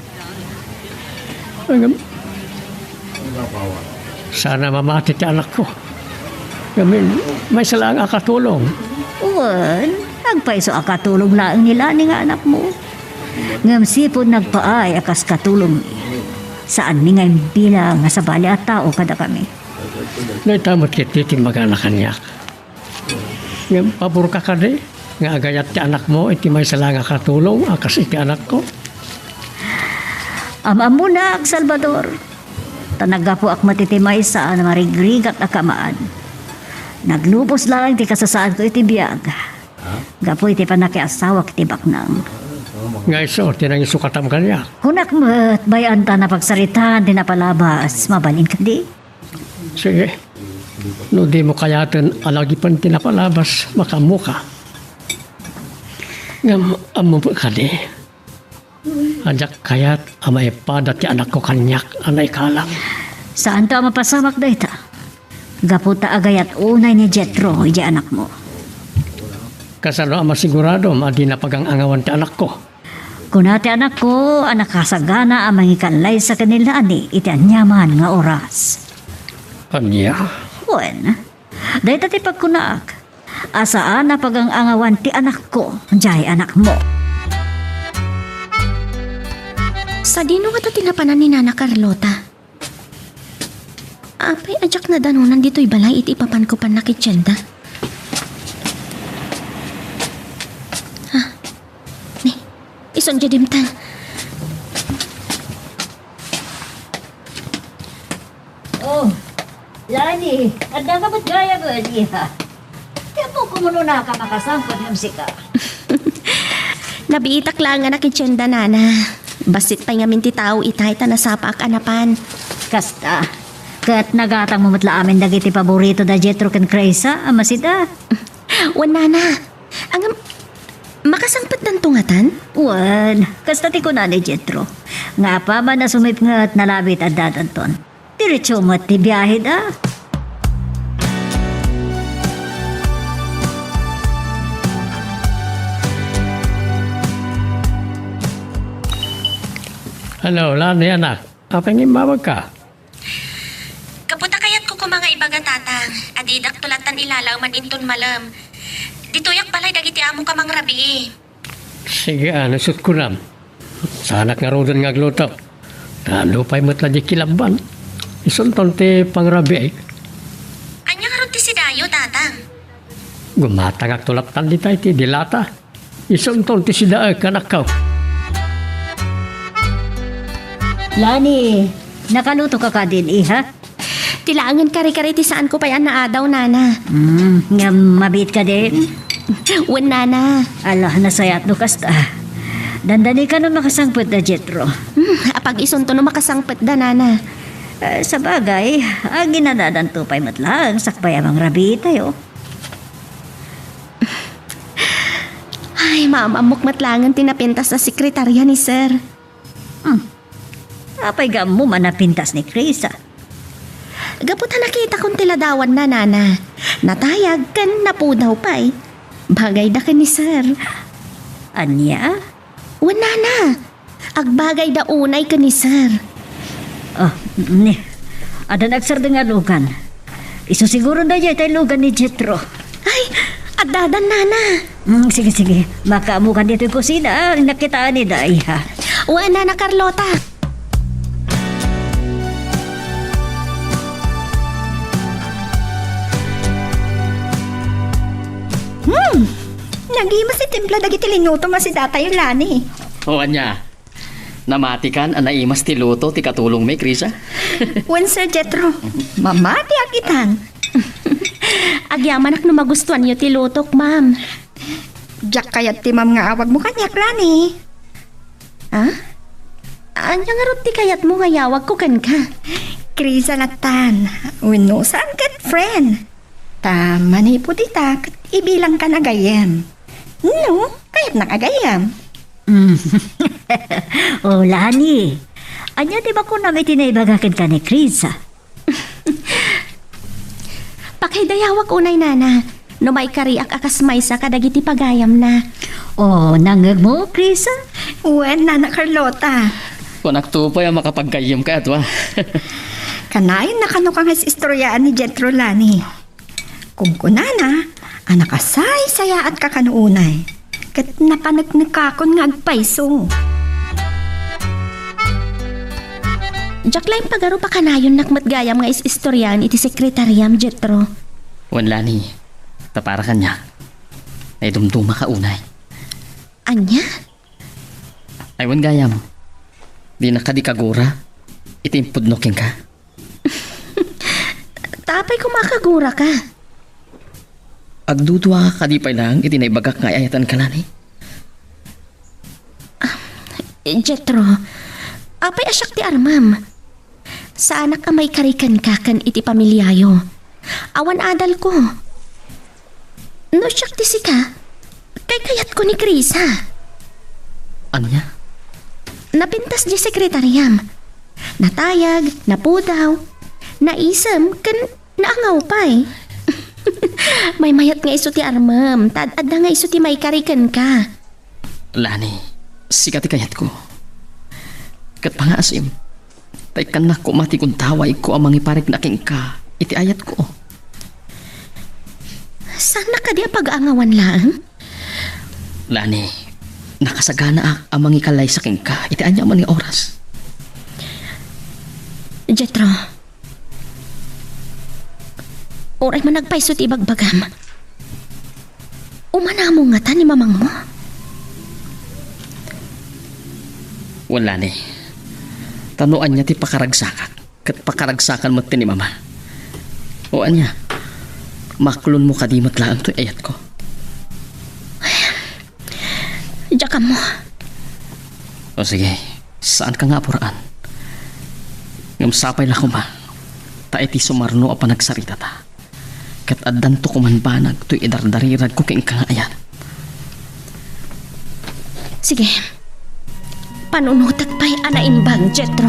Sana mamati ti anak ko. Gamin, may salang akatulong. Wan. Agpaiso akatulong laang nila ni nga anak mo. Ngam sipon nagpaay akas katulong saan ni ngay bilang nga sa bali at tao kada kami. Naitamot kiti ti mag-anak kanyak. Nga pabor ka ka di. Nga agayat ti anak mo, iti may salang akatulong, akas iti anak ko. Ama mo na, Salvador. Tanaga po ak matitimay sa marigrig at akamaan. Naglubos lang ti kasasaan ko iti biyag. Gapo iti panakiasawa kiti baknang. Nga iso, tinang isukatam kanyak. Hunak mo't bayan ta na pagsaritan, di napalabas, mabalin ka di. Sige. No di mo kayatin alagi pan tinapalabas, makamuka. Nga amo po ka di. Ajak kayat amay pada ti anak ko kanyak anay kalang. Saan ta mapasamak da ita? Gaputa agayat unay ni Jetro, iti anak mo. Kasano ama sigurado, madi na pagang-angawan ti anak ko. Kunati anak ko, anak kasagana ang mangikanlay sa kanila ani, iti anyaman nga oras. Anya? Wen, dahil tati pagkunaak, asaan na pagang-angawan ti anak ko, jay anak mo. Sa dino nga tinapanan ni Nana Carlota? Apay, ajak na danunan dito'y balay iti ipapan ko pan nakitsenda. Ha? Ni, ison jadimtan. Oh, Lani, ada ka ba't gaya ba niya? Kaya po kumuno na ka makasangkot ng sika. Nabiitak lang nga nakitsenda, Nana. Basit pa'y nga minti tao itay ta nasapa ak anapan. Kasta, kat nagatang mo matla amin dagiti paborito da Jetro ken Kresa, amasida. Wan, Nana. Ang makasangpat ng tungatan? Wan, kasta ti ko na ni Jetro. Nga pa ba na sumip nga at nalabit at dadanton. Diretso mo at ti biyahe da. Ano, Lani anak? Apang imawag ka? Kaputa kayat ko mga ibaga tatang. Adidak tulatan ilalaw man inton malam. Ditoyak balay dagiti amo ka mang rabi. Sige, nasut ko nam. Sanak nga rodan nga gluto. Talo pa'y matla di kilaban. Isunton ti pangrabi. Anya nga ron ti si Dayo, tatang? Gumatang ak tulatan di tayo ti dilata. Isunton ti sida kanakaw. Lani, nakaluto ka din, iha? Tilangan kari-kari ti saan ko pa yan naadaw, Nana. Nga mabit ka din? Wan, Nana. Allah, nasayat no kasta. Dandani ka nun makasangpot na Jetro. Apag isunto no makasangpet da, Nana. Sa bagay, ang ginadadan tupay matlang, sakbay amang rabi tayo. Ay, maamamok matlangan tinapintas sa sekretarya ni Sir. Apay gam mo man napintas ni Krisa. Gaputa nakita kong tiladawan na, Nana. Natayag kan napudaw pa'y. Bagay da ka ni Sir. Anya? Wan, Nana. Agbagay da unay ka ni Sir. Oh, ni. Ada nagsar nga lugan. Iso siguro na dyan tayo lugan ni Jetro. Ay, adadan, Nana. Sige, sige. Makamukan dito yung kusina. Nakitaan ni Day, ha? Wan, Nana Carlota. Nagima si Timpla dagiti linuto nga si Tatay Lani. O anya, namatikan ang naimas ti luto ti katulong may Krisa. Wen Sir Jetro, mamati akitan. Agyaman ak no magustuhan niyo ti lutok, ma'am. Diyak kayat ti mam nga awag mo kanyak, Lani. Ha? Anya nga ron ti kayat mo nga yawag ko kan ka. Krisa latan. Uno, saan kat friend? Tama ni po tita, kat ibilang ka na gayam. No, kayat nakagayam. Oh, Lani. Anya di ba ko namin tinaibagakin ka ni Chris, ha? Pakidayawak unay nana. No may kariak akas maysa kadagiti pagayam na. Oh, nangag mo, Chris, ha? Uwen, Nana Carlota. Kunak to pa yung makapagkayim ka atwa. Kanayon na kano kang istoryaan ni Jetro Lani. Kung kunana, anak asay saya at kakanuunay. Kat napanagnikakon nga agpaiso. Jack lang pagaro pa kanayon nakmatgayam nga istoryaan iti sekretariam Jetro. Wala ni. Tapara kanya. Ay dumduma ka unay. Anya? Aywan gayam. Di na ka di kagura. Itimpudnokin ka. Tapay kumakagura ka. Agdudwa ka di pa lang. Itinaibagak nga ayatan ka lani. Jetro, apay asyak ti armam. Sa anak ka may karikan ka kan iti pamilyayo. Awan adal ko. No siyak ti sika. Kay kayat ko ni Chris ha. Anya? Napintas di sekretariam. Natayag, napudaw, naisam, kan naangaw pa eh. May mayat nga iso ti armam. Tad-ad nga iso ti may karikan ka. Lani, sikat kayat ko. Kat pangasim, tay kan na ko mati kung taway ko ang mangiparik na king ka. Iti ayat ko. Sana ka di pag-aangawan lang? Lani, nakasagana ang mangikalay sa king ka. Iti anya man ni oras. Jetro, oray mo nagpaisot ibagbagam. Umana mo nga ta ni mamang mo. Wala ni. Tanuan niya ti pakaragsakan. Kat pakaragsakan mo ti ni mama. O anya, maklon mo kadimot lang to ayat ko. Diyan mo. O sige, saan ka nga apuraan? Ngamsapay lang ko ba? Ta iti sumarno a panagsarita ta. Kat addan to kumanbanag to idardarirag ko king ka nga ayan. Sige. Panunutak pa'y anaimbag, Jetro.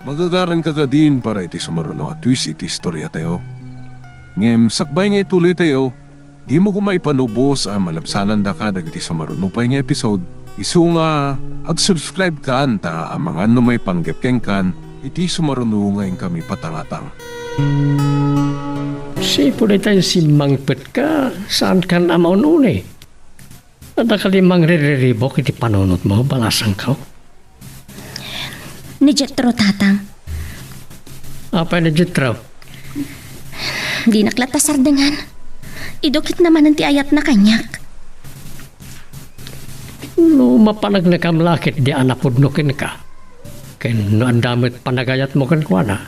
Magagaran ka ka din para iti sumaruno at twist iti istorya tayo. Ngem, sakbay nga ituloy tayo, di mo kumay panubos ang malabsanan da ka dagiti sumaruno pa nga episode. Isu nga, ag-subscribe ka anta ang mga may panggapkeng kan, iti sumaruno ngayon kami patangatang. Sipo na tayo si Mangpet ka. Saan ka na maunun eh? Ada kalimang riribok iti panunot mo, balasang ka. Ni Jetro, tatang. Apa na Jetro? Di naklatasar dengan. Idukit naman ang tiayat na kanyak. No, mapanag na kamlakit di anapudnukin ka. Kaya no ang damit panagayat mo kan kwa na.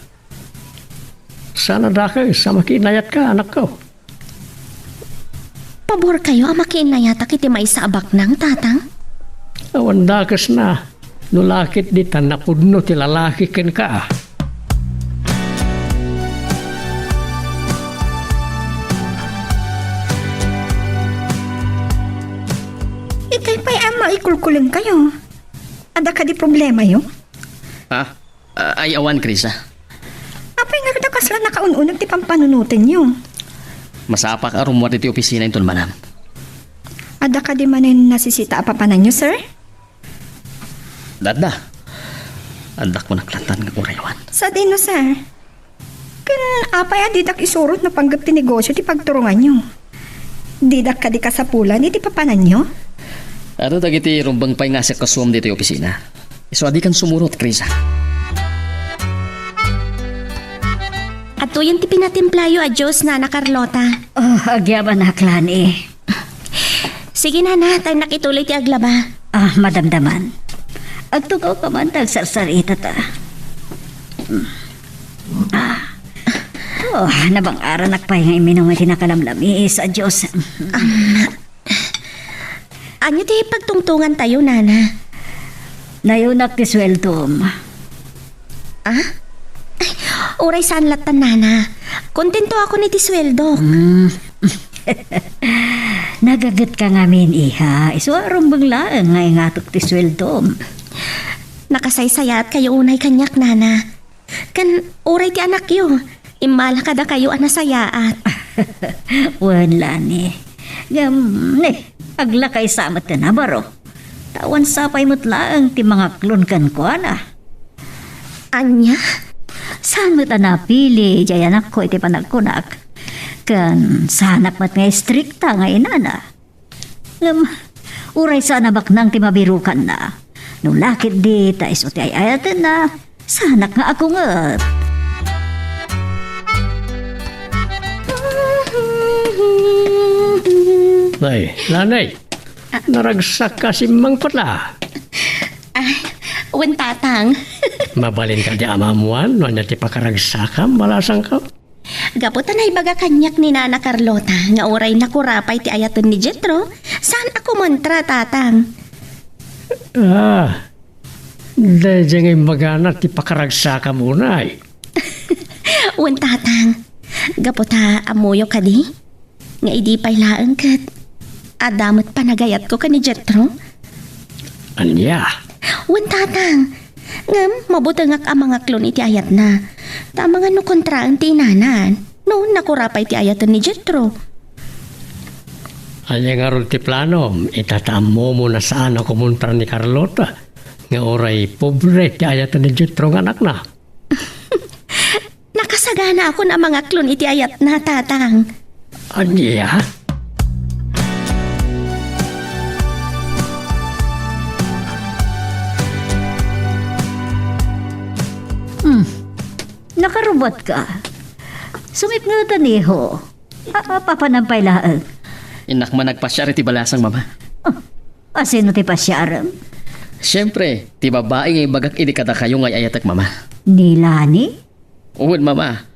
Sana da ka, sa makinayat ka, anak ko. Pabor kayo ang makiinayata kiti may sa abak ng tatang? Awan dakas na. Nulakit di tanapudno ti lalaki ken ka. Ikay pa'y ama ikulkuling kayo. Ada ka di problema yo? Ay awan, Chris ah. Apay nga da kasla nakaununag ti pampanunutin yo. Masapak arumwat iti opisina inton manam. Ada ka di manin nasisita apapanan nyo, sir? Dada. Andak mo naklatan ng urayawan. Sa dino, sir. Kan apay adidak isurot na panggap ti negosyo ti pagturungan nyo. Didak ka di kasapulan iti papanan nyo? Ano dagiti rumbang pay nga sa kasum dito yung opisina. Iso adi kan sumurot, Chris ah. At yan ti pinatimplayo a Diyos, Nana Carlota. Oh, agyaban na, Klani. Sige, Nana, tayo nakituloy ti aglaba. Ah, madamdaman. Agtugaw ka man, tagsarsarita ta. Oh, nabang ara nakpahinga iminong iti nakalamlami sa Diyos. Anyo ti pagtungtungan tayo, Nana? Nayunak ti sweltom. Uray saan latan, Nana? Kontento ako ni ti sweldo. Nagagat ka ngamin, iha. Isuarong banglaan nga ingatok ti sweldo. Nakasaysayat kayo unay kanyak, nana. Kan uray ti anak yo. Imala kada kayo anasayaat. Wala ni. Ni, agla kay samat ka na baro. Tawan sapay mo't laang ti mga klon kan ko na. Anya? Saan mo't napili, jay anak ko iti panagkunak. Kan sanak mat nga strikta nga inana. Uray sana baknang ti mabirukan na. Nung lakit di, tais o ti ayatan na. Sanak nga ako nga. Ay, lanay. Naragsak ka si Mang Patla. Wen tatang. Mabalin ka di amamuan, no na ti pakaragsakam, malasang ka. Gaputan ay baga kanyak ni Nana Carlota nga oray nakurapay ti ayaton ni Jetro. Saan ako montra, tatang? Dahil dyan yung magana ti pakaragsakam unay. Wen tatang. Gaputa amuyo ka di? Nga idi pay laang kat. Adamot panagayat ko ka ni Jetro. Anya? Wen tatang. Ngam, mabutangak ang mga klon iti ayat na. Tama nga no kontra ang tinanan. No, nakurapay ti ayatan ni Jetro. Anya nga ron ti plano, itataam mo na saan ako muntra ni Carlota. Nga oray pobre ti ayatan ni Jetro ng anak na. Nakasagana ako na mga klon iti ayat na, tatang. Anya? Nakarubot ka. Sumit nga taniho. Papanampay laang. Inak man nagpasyar iti balasang, mama. Asino ti pasyaram? Siyempre, ti babae ngay bagak idikada kayo ngay ayatak, mama. Ni Lani? Uwan, mama.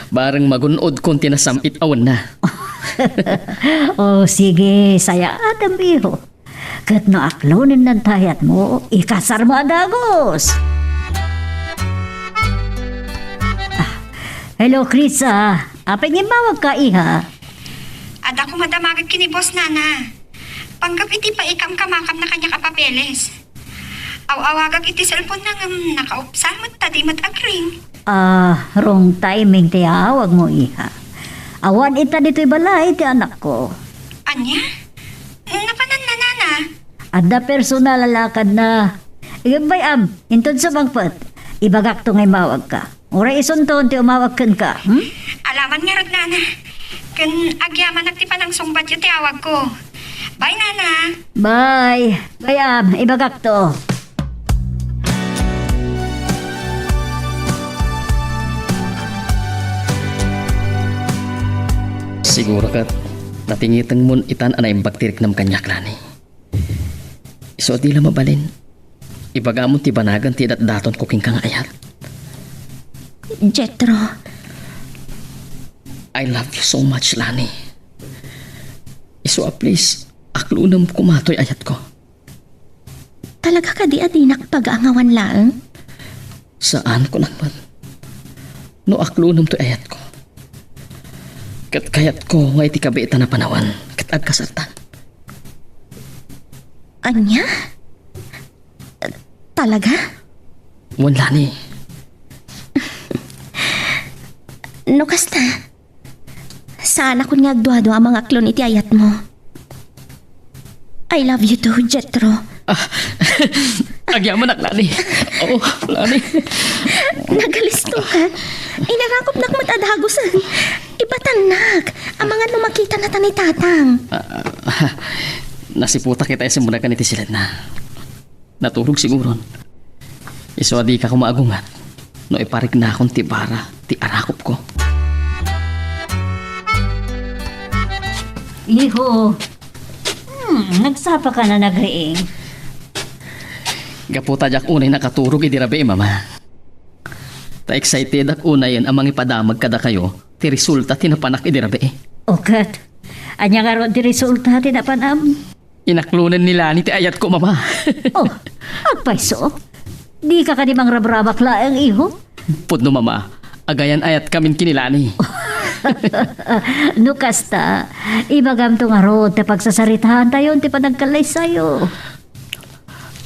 Barang magunod kon tinasamit awan na. Sige, saya adam iho. Kat no aklonin ng tayat mo, ikasar mo adagos. Hello, Krisa. Apay niya mawag ka, iha. Ada ko madamagad kini boss nana. Panggap iti pa ikam kamakam na kanya kapapeles. Aw-awagag iti cellphone na nakaupsan mo tadi agring. Wrong timing ti awag mo, iha. Awan ita dito'y balay ti anak ko. Anya? Napanan na nana. Ada personal lalakad na. Bayam, intod sa bangpet. Ibagak to ngay mawag ka. Uray isunton ti umawag kan ka. Alaman nga rod nana. Kan agyaman nagtipan ng sungbat yung tiawag ko. Bye nana. Bye. Bayam, ibagak to. Siguro kat natingitang mon itan anay baktirik nam kanyak, lani. Iso di lang mabalin. Ibagamon ti banagan ti daton ko king kang ayat. Jetro, I love you so much, Lani. Iso please, aklunam kumatoy ayat ko. talaga ka di adinak pag-aangawan lang? Saan ko nakman? No aklunam to ayat ko. Kat kayat ko ngay ti kabita na panawan. Kat agkasartan. Anya? Talaga? Wan, Lani. No kasta. Sana kun nga agduado ang mga klon iti ayat mo. I love you too, Jetro. Agyaman ak, Lani. Oo, Lani. Nagalisto ka. Inarakop nak matadagosan. Ibatanak. Ang mga numakita na tanitatang. Nasiputa kita sa muna ka ni Tisilet na. Natulog siguro. Iso adi ka kumaagungat. No iparik na akong tibara, ti arakop ko. Iho. Nagsapa ka na nagriing. Gaputa jak unay nakaturog idirabe, mama. Ta excited ak unayan amang ipadamag kada kayo, ti resulta tinapanak idirabe. Okat. Anya nga ron ti resulta tinapanam. Inaklunan nila ni ti ayat ko, mama. Oh, agpaiso. Di ka kanimang rabrabak laang iho. Pudno, mama. Agayan ayat kamin kinilani. Nukasta, ibagam to nga ro, te pagsasaritahan tayo, ti pa nagkalay sa'yo.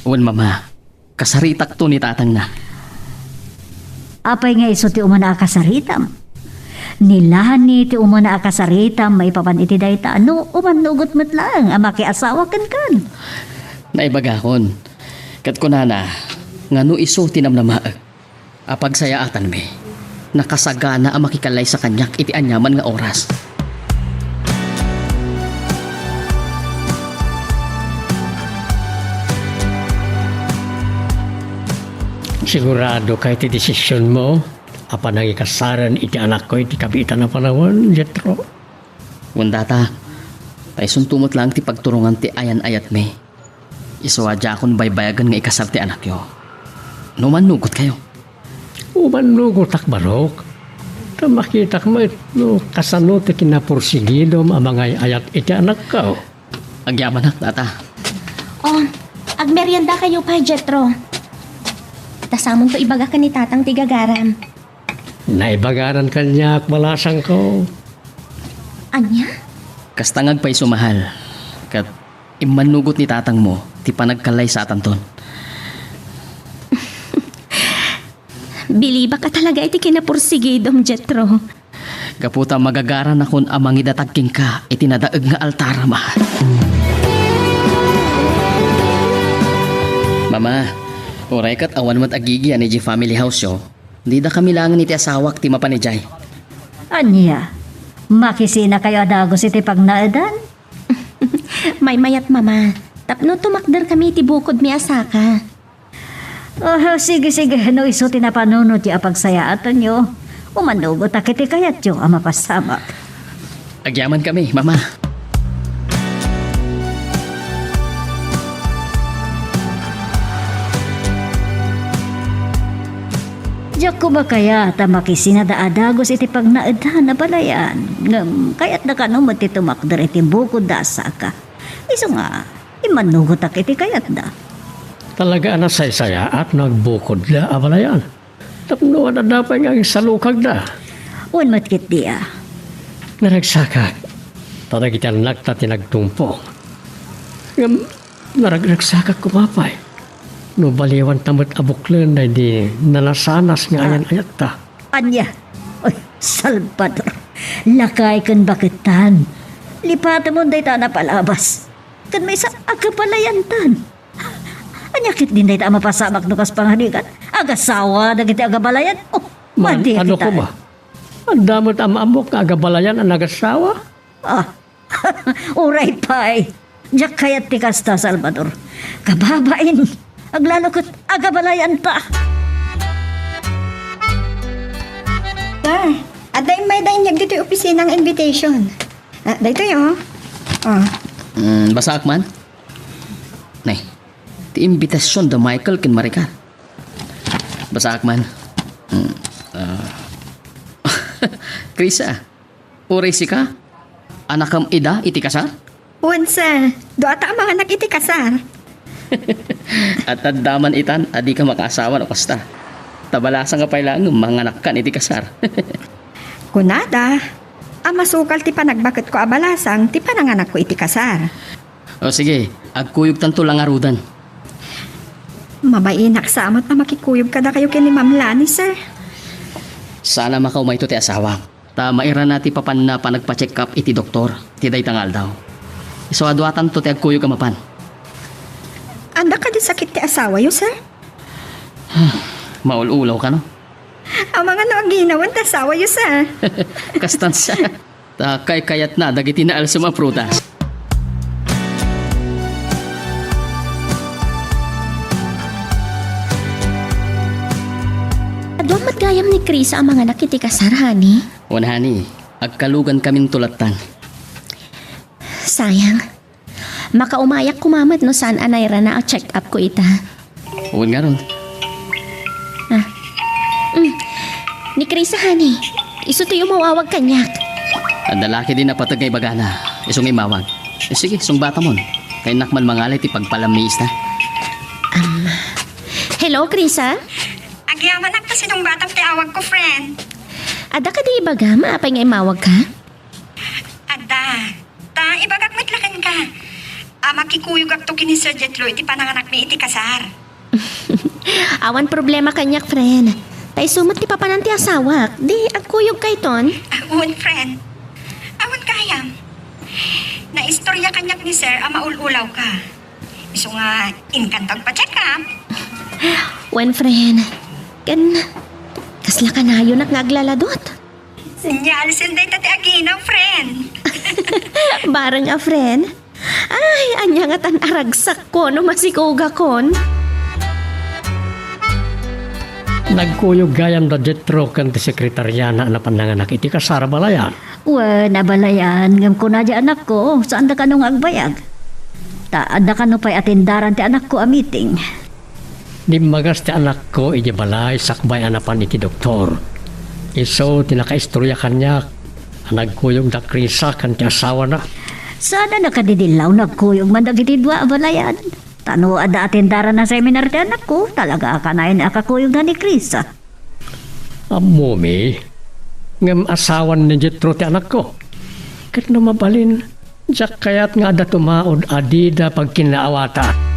Wan mama, kasaritak to ni tatang na. Apay nga iso ti umana akasaritam. Nilahan ni ti umana akasaritam, may papan iti dayta, no, umanugot mo't lang, ama ki asawa kan. Naibagakon. Kat ko nana, nga no iso tinamnamaag. Apag sayaatan me, nakasagana ang makikalay sa kanyak iti anyaman nga oras. Sigurado ka iti desisyon mo, apa nang ikasaran iti anak ko iti kabitan na panahon, Jetro. Wandata, tayson tumot lang ti pagturungan ti ayan-ayat me. Isuadya akong baybayagan nga ikasal ti anak yo. No manugot kayo. Umanugot takbarok. Ta makita mo no, kasano ti kinapursigidom ang mga ayat iti anak ko. Agyaman na, tata. Oh, agmeryenda kayo pa, Jetro. Tasamon to ibaga ka ni tatang tigagaram. Naibagaran kanya malasang ko. Anya? Kastangag pa'y sumahal. Kat imanugot ni tatang mo, ti panagkalay sa atanton. Biliba ka talaga iti kinapursigidom, Jetro. Kaputa magagaran akon amang idatagking ka, iti nadaag nga altar, mahal. Mama, oray kat awan mat agigi ani di family house yo. Di da kami lang iti asawak ti mapanijay. Anya, makisina kayo adagos iti pagnaadan? May mayat, mama. Tapno tumakder kami iti bukod mi asaka. Oh, sige, no iso tinapanunod ti apagsayaatan nyo. Umanugot akiti kayat yung amapasamak. Agyaman kami, mama. Diyak ko ba kaya tamakisina da adagos iti pagnaadhan na balayan? Ngam, kaya't nakanumot iti tumakder iti bukod da asaka. Iso nga, imanugot akiti kayat da. Talaga na saysaya at nagbukod la abalayan. Tapno na dapat nga salukag na. Uwan matkit diya. Naragsakag. Taragitan nagta tinagtumpong. Naragsakag kumapay. No baliwan tamot abuklan na di nalasanas nga ayan-ayat ta. Anya, oy, Salvador, lakay kan bakitan. Lipatan mo day ta na palabas. Kan may sa agapalayantan. Anyakit din day ta mapasamak no kas panghanikan. Agasawa, dagiti agabalayan. Oh, Man, madi ano kita. ko ba? Ang damot ang amok nga agabalayan ang nagasawa. Ah, uray pay. Diyak kayat ti kasta, Salvador. Kababain, aglalukot agabalayan ta. Sir, aday may dainyag dito yung opisinang invitation. Dito yun. Oh. Basaak man? Nay, ti imbitasyon da Michael kin Maricar. Basaak man. Krisa, uray si ka? Anakam ida iti kasar? Uwan, sir. Doa ta ang mga nakiti kasar. At tadaman itan, adi ka makaasawa no kasta. Tabalasan ka pailang mga nakkan iti kasar. Kunada, ang masukal ti panagbakit ko abalasang ti pananganak ko iti kasar. O sige, agkuyog tanto lang arudan. Mabainak sa amot na makikuyog kada kayo kini Ma'am Lani, sir. Sana makaumay to ti asawa. Ta maira nati papan na panagpa-check up iti doktor. Ti day tangal daw. So aduatan to ti agkuyog amapan. Anda ka di sakit ti asawa yo, sir? Maululaw ka no? Ang mga no ginawan ti asawa yo, sir. Kastansa. Ta kay kayat na dagiti naal sa mga prutas. Adwa matgayam ni Krisa ang mga nakiti kasar, honey. Wanhani, agkalugan kaming tulatan. Sayang. Makaumayak kumamat no saan anayra na ang check up ko ita. Uwan nga ron. Ni Krisa, honey. Iso tayo mawawag kanyak. Ang dalaki din na patag ngay bagana. Isong imawag. Sige, isong bata mon. Kay nakman mangalit ipagpalamis na. Hello, Krisa? Agyaman ang pasinong batang tiawag ko, friend. Ada ka di ibaga, maapay nga imawag ka? Ada, ibagak matlakan ka. Makikuyog ak to kini Sir Jetro, iti pananganak mi iti kasar. Awan problema kanyak, friend. Tay sumot ti papanan ti asawak. Di, agkuyog kay ton. Awan, friend. Awan kayam. Naistorya kanyak ni Sir, maululaw ka. Iso nga, inkantag pa check up. Wen, friend. Kasla ka na yun naglaladot. Sinyal, sinday tati aginaw, friend. Barang a friend. Ay, anya nga tan aragsak ko no masikuga kon. Nagkuyog gayam da Jetro kan ti sekretariana na pananganak iti kasar balayan. Nabalayan, ngam ko na di anak ko, saan da ka nung agbayag? Taada ka no pa'y atindaran ti anak ko a meeting. Di magas ti anak ko iti balay sakbay anapan iti doktor. Iso tinakaistorya kanyak. Nagkuyog da Krisa kan ti asawa na. Sana nakadidilaw nagkuyog man dagiti dua a balayan. Tano ada atindaran na seminar ti anak ko, talaga akanayin akakuyog na ni Krisa. Amumi, ngam asawan ni Jetro ti anak ko. Kat na mabalin, jak kayat nga da tumaod adida pag kinaawata.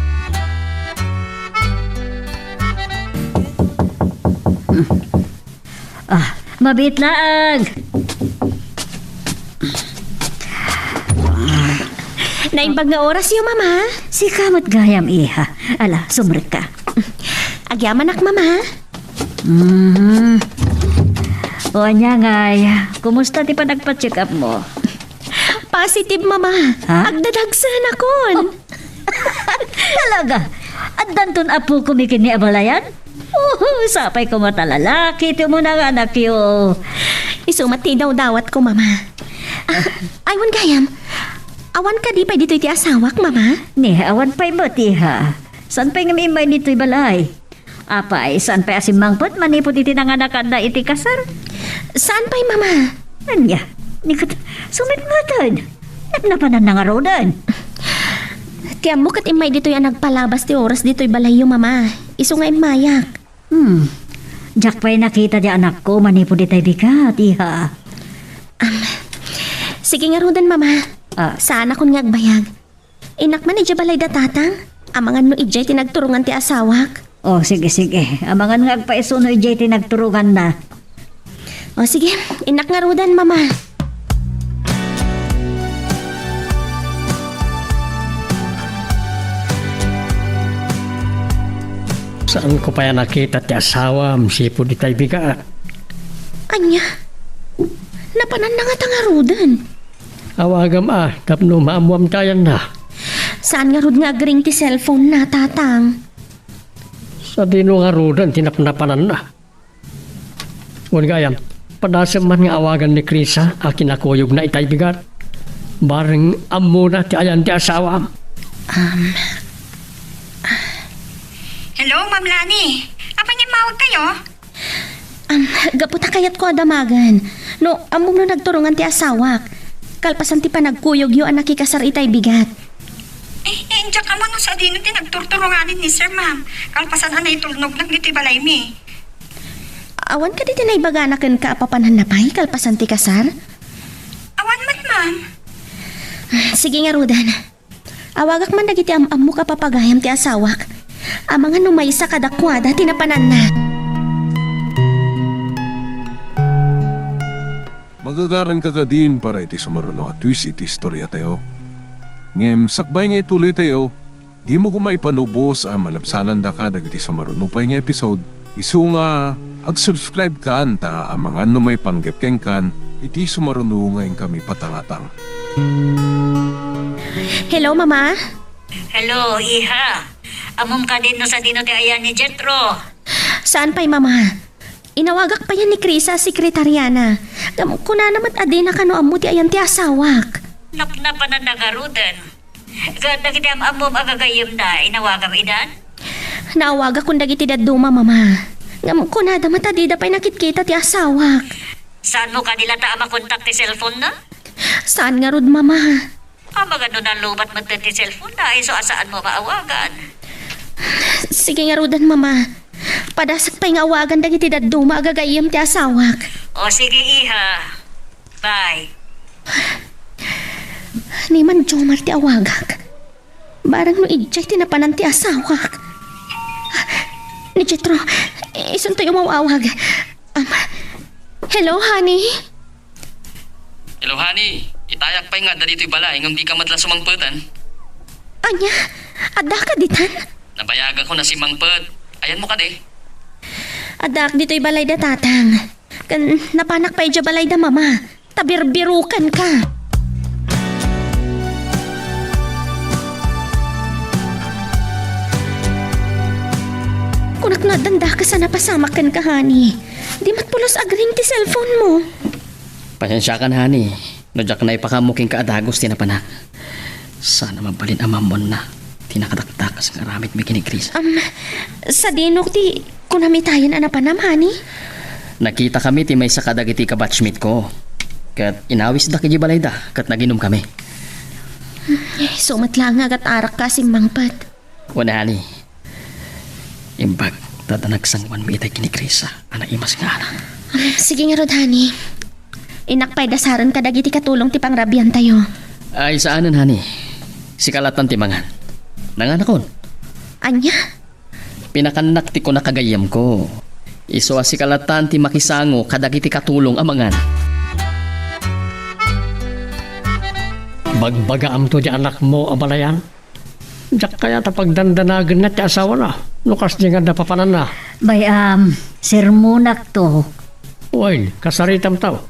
Mabit laag. Naimbag nga oras yung mama. Si kamot gayam iha. Ala, sumrit ka. Agyaman ak mama. O anya ngay, kumusta ti pa nagpa-check up mo? Positive mama. Ha? Agdadagsan akon. Talaga? At danton apo kumikin ni abalayan? Sapay ko matalalaki, ito mo na nga anak yo. Isumati daw dawat ko mama. Aywan gayam. Awan ka di pa dito iti asawak mama. Ni, awan pa'y mati ha. San pa'y ngamimay dito'y balay? Apay, saan pa'y asimangpot manipot iti nanganakan na iti kasar? Saan pa'y mama? Anya, nikot, sumit-matod. At napanan na nga rodan. Tiyam mo kat imay dito yung nagpalabas ti oras dito'y balay yung mama. Iso nga imayak. Jack pa'y nakita di anak ko manipot itay bigat, iha. Sige nga rodan mama. Saan akong ngagbayag? Inak man ija balay da tatang. Amangan no ijay tinagturungan ti asawak. O, sige. Amangan nga agpaisuno ijay tinagturugan na. O sige, inak nga rodan mama. Saan ko pa yan nakita ti asawa, msipo di tayo bigat. Anya? Napanan na nga tanga rodan. Awagam tapno maamuam tayan na. Saan nga rod nga agring ti cellphone na tatang? Sa dino nga rodan, tinapnapanan na. Ngun gayam, padasam man nga awagan ni Krisa, kinakuyog na itay bigat. Bareng amo na ti ayan ti asawa. Hello, Ma'am Lani. Apang imawag kayo? Gaputa kayat ko adamagan. No, among no nagturungan ti asawak. Kalpasan ti pa nagkuyog yung anak ikasar itay bigat. Diyak ka mo no sa dino tinagturturunganin ni Sir, Ma'am. Kalpasan anay tulnog lang dito'y balay mi. Awan ka di tinaybaganakan ka apapanan na pa'y kalpasan ti kasar? Awan mat, Ma'am. Sige nga, Rodan. Awagak man dagiti am mo kapapagayam ti asawak. Amangan no may isa kadakwada tinapanan na. Magagaran ka din para iti sumaruno at twist iti istorya tayo. Ngem, sakbay nga ituloy tayo, di mo kumaipanubos ang malapsanan da ka dagiti sumaruno pa nga episode. Isu nga, ag-subscribe ka anta ang mga may panggapkeng kan, iti sumaruno ngayon kami patangatang. Hello, Mama? Hello, iha. Amom ka din no sa dino ti ayan ni Jetro. Saan pa'y, Mama? Inawagak pa yan ni Krisa, sekretariana. Kuna naman adi na kano amo ti ayan ti asawak. Napnapanan na garudan. Ganda kita amom agagayim na inawagam idan? Naawagak kung dagiti daduma, Mama. Kuna damat adi da pa'y nakitkita ti asawak. Saan mo kanila ta makontak ti cellphone na? Saan nga rod, Mama? Magano na lubat magta ti cellphone na, iso asaan mo maawagan? Sige nga rodan, Mama. Padasak pa'y nga awagan dagiti daduma agagayam ti asawak. O sige, iha. Bye. Ni man Jomar ti awagak. Barang no idjay tinapanan ti asawak. Ni Jetro, isun tayo mawawag. Hello, honey? Hello, honey. Itayak pa'y nga da dito'y balay ngam di ka madla sumangputan. Anya, ada ka ditan? Nabayagan ko na si Mangpet. Ayan mo ka de. Adak dito'y balay da tatang. Kan napanak pa idya balay da mama. Tabirbirukan ka. Kunak na danda ka sana pasamakan ka, honey. Di matpulos agring ti cellphone mo. Pasensya ka na, honey. Nadyak na ipakamuking kaadagos tinapanak. Sana mabalin ang mamon na. Tinakataktakas ng aramit may kinikrisa. Sa dinok ti kunamitayan anapanam, honey. Nakita kami ti may sakadagiti kabatchmate ko. Kat inawis da kiji balay da. Kat naginom kami. Sumat lang agat arak ka si Mangpat. Wala, honey. Imbag, tatanagsangwan mo itay kinikrisa. Ana imas nga na. Sige nga rod, honey. Inakpay dasaran ka dagiti katulong ti pangrabian tayo. Ay, saanan, honey? Si kalatan ti mangan. Nanganakon. Anya? Pinakanak ti ko nakagayam ko. Iso si kalatan ti makisango kadagiti katulong amangan. Bagbagaam to di anak mo, abalayan. Diyak kaya tapagdandanagan na ti asawa na. Lukas di nga napapanan na. Bay, sermonak to. Uy, kasaritam tao.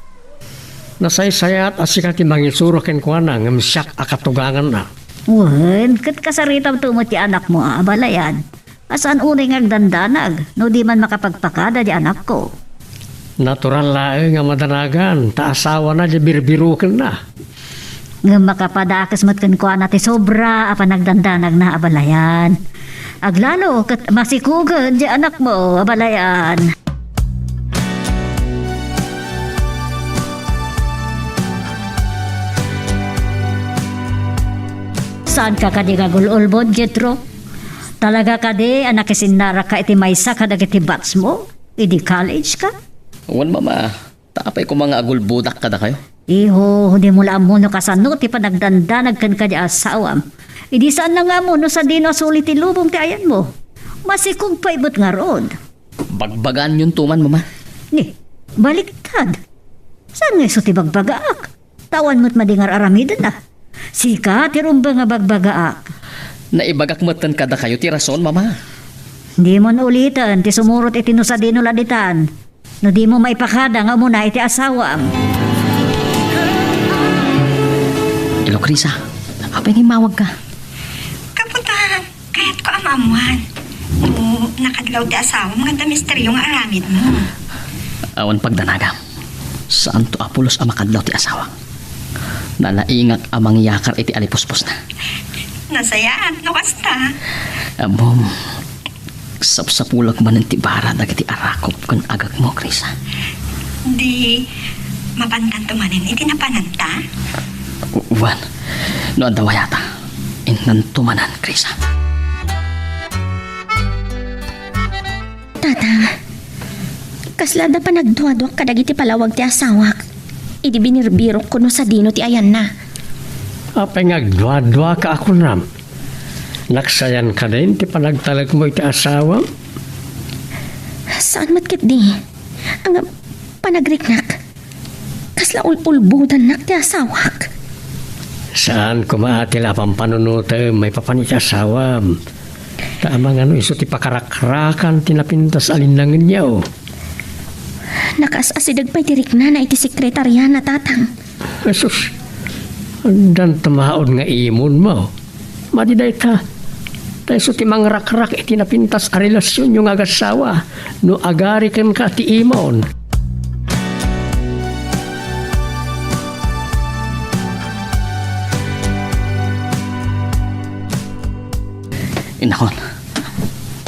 Nasaysayat at sikat ti mangisuro ken kuha na ngam siyak akatugangan na. Wen, kat kasaritam to mo ti anak mo, abalayan. Asan uring agdandanag, no di man makapagpakada di anak ko. Natural laeng nga madanagan, ta asawa na di birbirukan na. Nga makapadakas mo't kuha na ti sobra, apa nagdandanag na abalayan. Aglalo, kat masikugan di anak mo, abalayan. Saan ka kadi gagululbod, Jetro? Talaga kadi, anak isinara ka iti maysa ka dagiti bats mo? Idi college ka? Wan mama, tapay ko mga agulbudak kada kayo. Iho, hindi mo lang mo no kasano, ti pa nagdandanag kan ka di asawam. Idi saan na nga mo no sa dino sulit ti lubong ti ayan mo? Masikog pa ibot nga roon. Bagbagan yun tuman, mama. Ni, baliktad. Saan nga iso ti bagbagaak? Tawan mo't madingar aramidan na. Sika, ti rumba nga bagbagaak. Naibagak matan kada kayo ti rason, mama. Di mo na ulitan, ti sumurot iti no sa dino laditan. No di mo maipakada nga muna iti asawam. Hello, Krisa. Apay ni mawag ka. Kapunta, kaya't ko amamuan. O, nakadlaw di asawa, mga damisteryo nga aramid mo. Awan pagdanagam. Saan to apulos ang makadlaw ti asawa? Nalaingak amang yakar iti alipuspos na. Nasayaan, no kasta. Abom, sapsapulag man ti bara dagiti arakop kan agag mo, Krisa. Di, mapantan tumanin, iti napananta. Uwan, noon daw yata. Inantumanan, Krisa. Tatang, kaslada pa nagduwa-duwa kadagiti palawag ti asawak. Idi binirbirok ko no sa dino ti ayan na. Apay nga dwa-dwa ka ako nam. Naksayan ka din, ti panagtalag mo iti asawa. Saan matkit di? Ang panagriknak. Kasla ulpulbudan nak ti asawak. Saan kumaatil apang panunuta may papanit asawa. Tama nga no, iso ti pakarakrakan tinapintas alinangin niya o. Nakasasidag pa'y tirik na iti sekretarya na tatang. Jesus, andan tamaod nga imon mo. Madiday ta. Tayo ti mangrakrak iti napintas a relasyon yung agasawa. No agari ken ka ti imon. Inakon,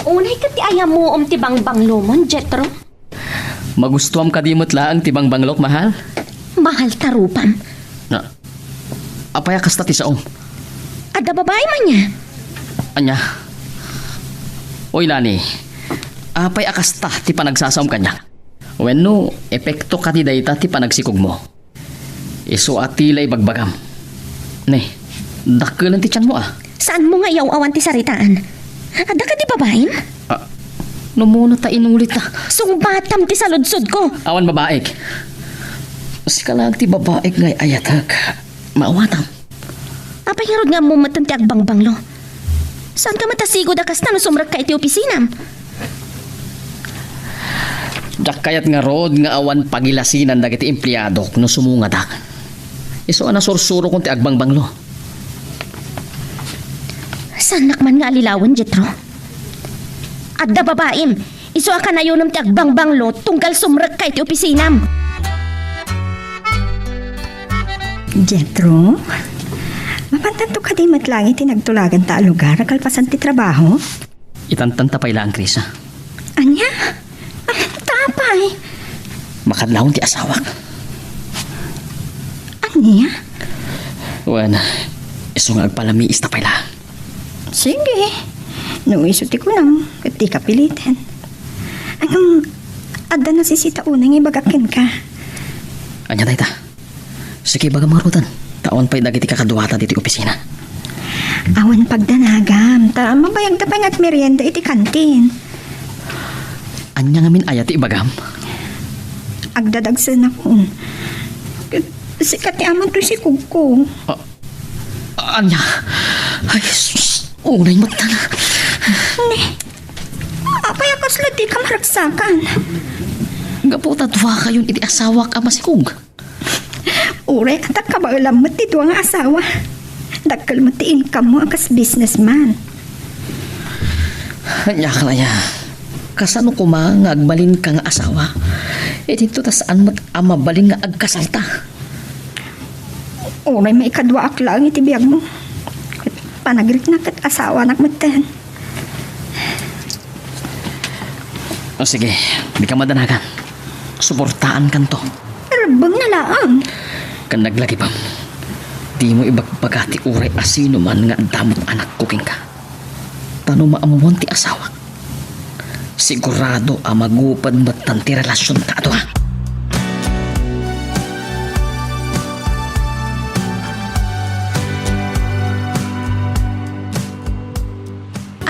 Unay ka ti ayam mo ti bangbang lumon, Jetro. magustuam kadimot laang tibang banglok, mahal? Mahal tarupam. Na, apaya kasta ti saom. Ada babae man niya. Anya? Oy, Lani. Apay akasta ti panagsasaom kanya. Wenno, epekto ka ti dayta ti panagsikog mo. Iso atilay bagbagam. Ne, dakkelan ti tiyan mo ah. Saan mo nga yaw-awan ti saritaan? Ada ka di babaen? Numuna ta inulit na. Sungbatam ti saludsod ko. Awan babaek. Sikalag ti babaek ngay ayatag. Maawatam. Apay nga rod nga mo matan ti agbangbanglo. Saan ka matasigo da kasta no sumrag ka iti opisinam? Dak kayat nga rod nga awan pagilasinan dagiti empleyado no sumungadak. Iso ana sursuro kung ti agbangbanglo. Saan nakman nga alilawan, Jetro? Adda babaim, iso ka na yun ti agbangbanglo tunggal sumrag ka iti opisinam. Jetro, mapantanto ka di matlangi tinagtulagan ta lugar kalpasan ti trabaho? Itantanta pa ilang Krisa. Anya? Tapay. Makadlawon ti asawak. Anya? Wan, iso nga agpalamiis na pa ilang. Sige. Nung isuti ko lang, at di ka pilitin. Anong, adda na sisita unang ibagakin ka. Anya dayta. Sige baga mga rutan. Taon pa'y dagiti kakaduwata diti opisina. Awan pagdanagam, ta mabayag ta pang at merienda iti kantin. Anya nga min ayat ti ibagam. Agdadagsan ako. Sikat ni aman to si Kugko. Anya. Ay, sus. Unay mata na. Apay akas di ka maragsakan. Gaputa duwa kayon iti asawak ama si Kug. Ure, atak ka ba alam mo ti duwa nga asawa? Dagkal mo ti income mo akas businessman. Anya ka na ya. Kasano ko nga agbalin ka nga asawa. E dito tasaan mat amabalin nga agkasalta. Ure, may ikadwa aklang iti biyag mo. Panagrit na kat asawa nakmatan. O sige, di ka madanagan. Suportaan kan to. Rabang na laang. Kan naglagi pa. Di mo ibagbagati uray asino man nga damot anak kuking ka. Tano maamuan ti asawa. Sigurado ang magupad matanti relasyon ka ato ha.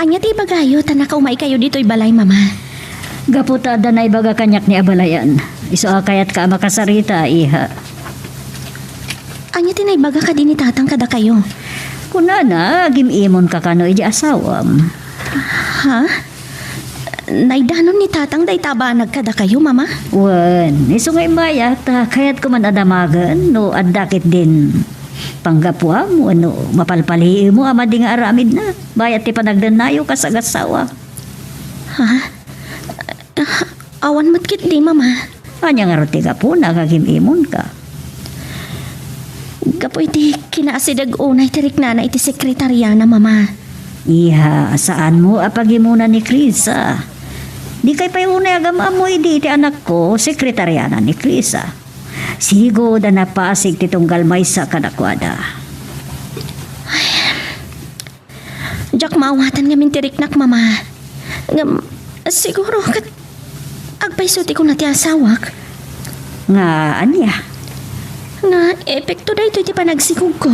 Anya ti bagayo, tanaka umay kayo dito'y balay, mama. Gaputa da na ibaga kanyak ni abalayan. Iso kayat ka makasarita, iha. Anya ti naibaga ka din ni tatang kada kayo. Kunana, gimimon ka kano iji asawam. Ha? Naidanon ni tatang day tabanag kada kayo, mama? Wan, iso nga imayat, kayat ko man adamagan, no adakit din. Panggapwa mo, ano, mapalpali mo, ama di nga aramid na. Bayat ti panagdanayo ka sa gasawa. Ha? Awan matkit di, mama. Anya nga roti ka po, nagagimimon ka. Gapoy ti kinasidag unay tirik na iti sekretariana, mama. Iha, saan mo apagimuna ni Krisa? Di kay payunay agam amoy di iti anak ko, sekretariana ni Krisa. Sigo da napasig ti tunggal may sa kanakwada. Jack, maawatan nga mintiriknak, mama. Siguro kat agpaysuti ko na ti asawak. Nga, anya? Nga, epekto da ito iti panagsikog ko.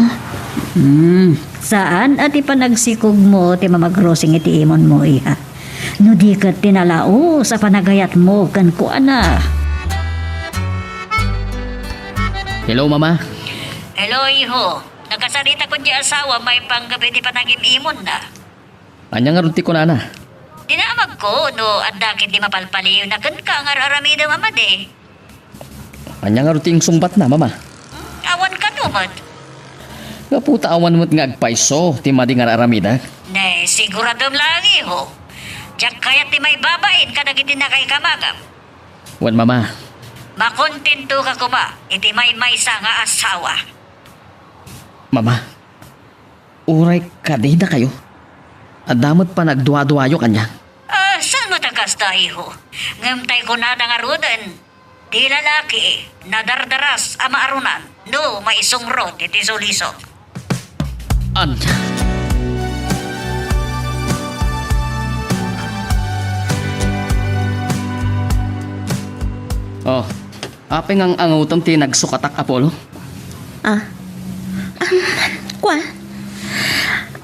Saan at ipanagsikog mo ti mamagrosing iti imon mo, iha? No di ka tinalao sa panagayat mo kan ko, ana. Hello mama. Hello, iho. Nagkasarita ko di asawa, may panggabi di panagimimon na. Anya nga runti ko na. Dinaamag ko, no, at dakit di mapalpaliw na kan ka nga aramida mamade. Anya nga runti yung sumbat na mama. Awan ka numad. Gaputa awan mo't nga agpaiso. Ti madi nga aramida. Ne, siguradom lang, iho. Diyak kayat di may babain ka nagiti na kay kamagam. Wan mama. Makontento ka kuma, iti may sa nga asawa. Mama. Uray kadida kayo. Adamot pa nagduwa-duwayo kanya. Saan mo takasta, iho? Ngamtay ko na nga rudan. Di lalaki, nadardaras ama arunan. No, maisong rod, iti suliso. Anya. Oh, apeng ang angutom ti nagsukatak Apollo. Kwa,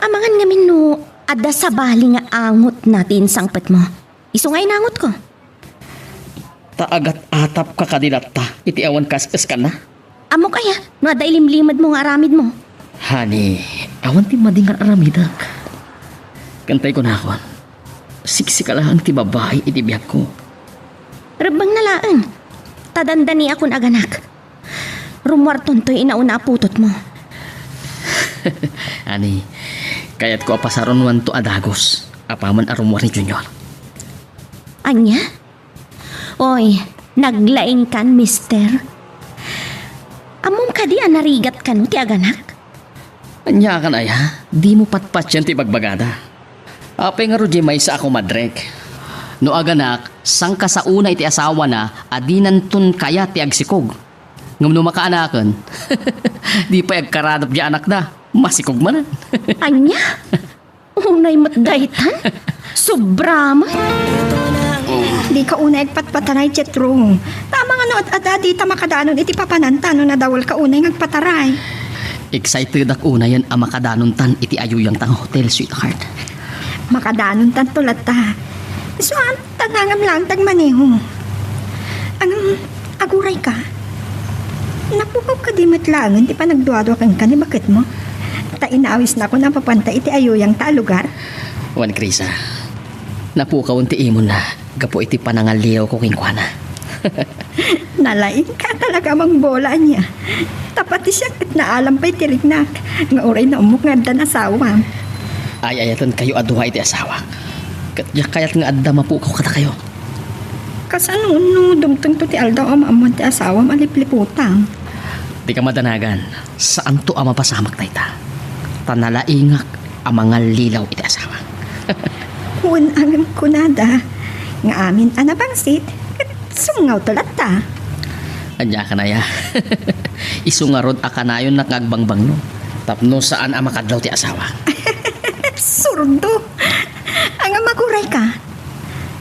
amangan ngamin no, ada sa bali nga angot natin sangpet mo. Isungay na angot ko. Taagat atap ka kadilat ta, iti awan kas ka na. Amo kaya, no ada ilimlimad mo nga aramid mo. Hani, awan ti madingan aramidak. Kantay ko na ako. Siksika lang ti babae iti biyag ko. Rabang nalaan, tadandani akon aganak. Rumwarton to'y inauna aputot mo. Ani, kayat ko apasaron wan to adagos. Apaman arumwar ni Junior. Anya? Oy, naglaing kan, mister. Among kadi narigat ka no, ti aganak? Anya kan aya, di mo patpat yan ti bagbagada. Apay nga Roger may sa ako madrek. No aganak, sang ka sa una iti asawa na, adinan tun kaya ti agsikog. Ngam no makaanakan, di pa agkaradap di anak na, masikog manan. Anya? Unay matdaytan? Sobra man. Di ka unay agpatpataray, Jetro. Tama nga no, at di ta makadanon iti papananta no na dawal ka unay ngagpataray. Excited ak una yan ang makadanon tan iti ayuyang tang hotel, sweetheart. Makadanon tan tulat ta. So, ang tanangam lang tagmaneho. Ang aguray ka. Napukaw ka di matlangan, di pa nagduado kang ka ni bakit mo? Ta inaawis na ako na papanta iti ayuyang ta lugar. Wan Krisa, napukaw ti imon na, gapo iti panangaliyaw ko kinkwana. Nalaing ka talaga mang bola niya. Tapati siya kat naalam pa'y tirignak. Nga oray na umuk nga dan asawa. Ay ayatan kayo aduha iti asawa. Kayat nga adda mapukaw kata kayo. Kasano no, dumtong to ti aldaw amamon ti asawa malipliputang. Di ka madanagan, saan to ang mapasamak na ita? Tanalaingak ang mga lilaw iti asawa. Huwag ang kunada. Nga amin anabangsit. Kat sungaw talat ta. Anya ka na ya. Isungarod akanayon na kagbangbang no. Tapno saan ang makadlaw ti asawa. Surdo. Ang maguray ka.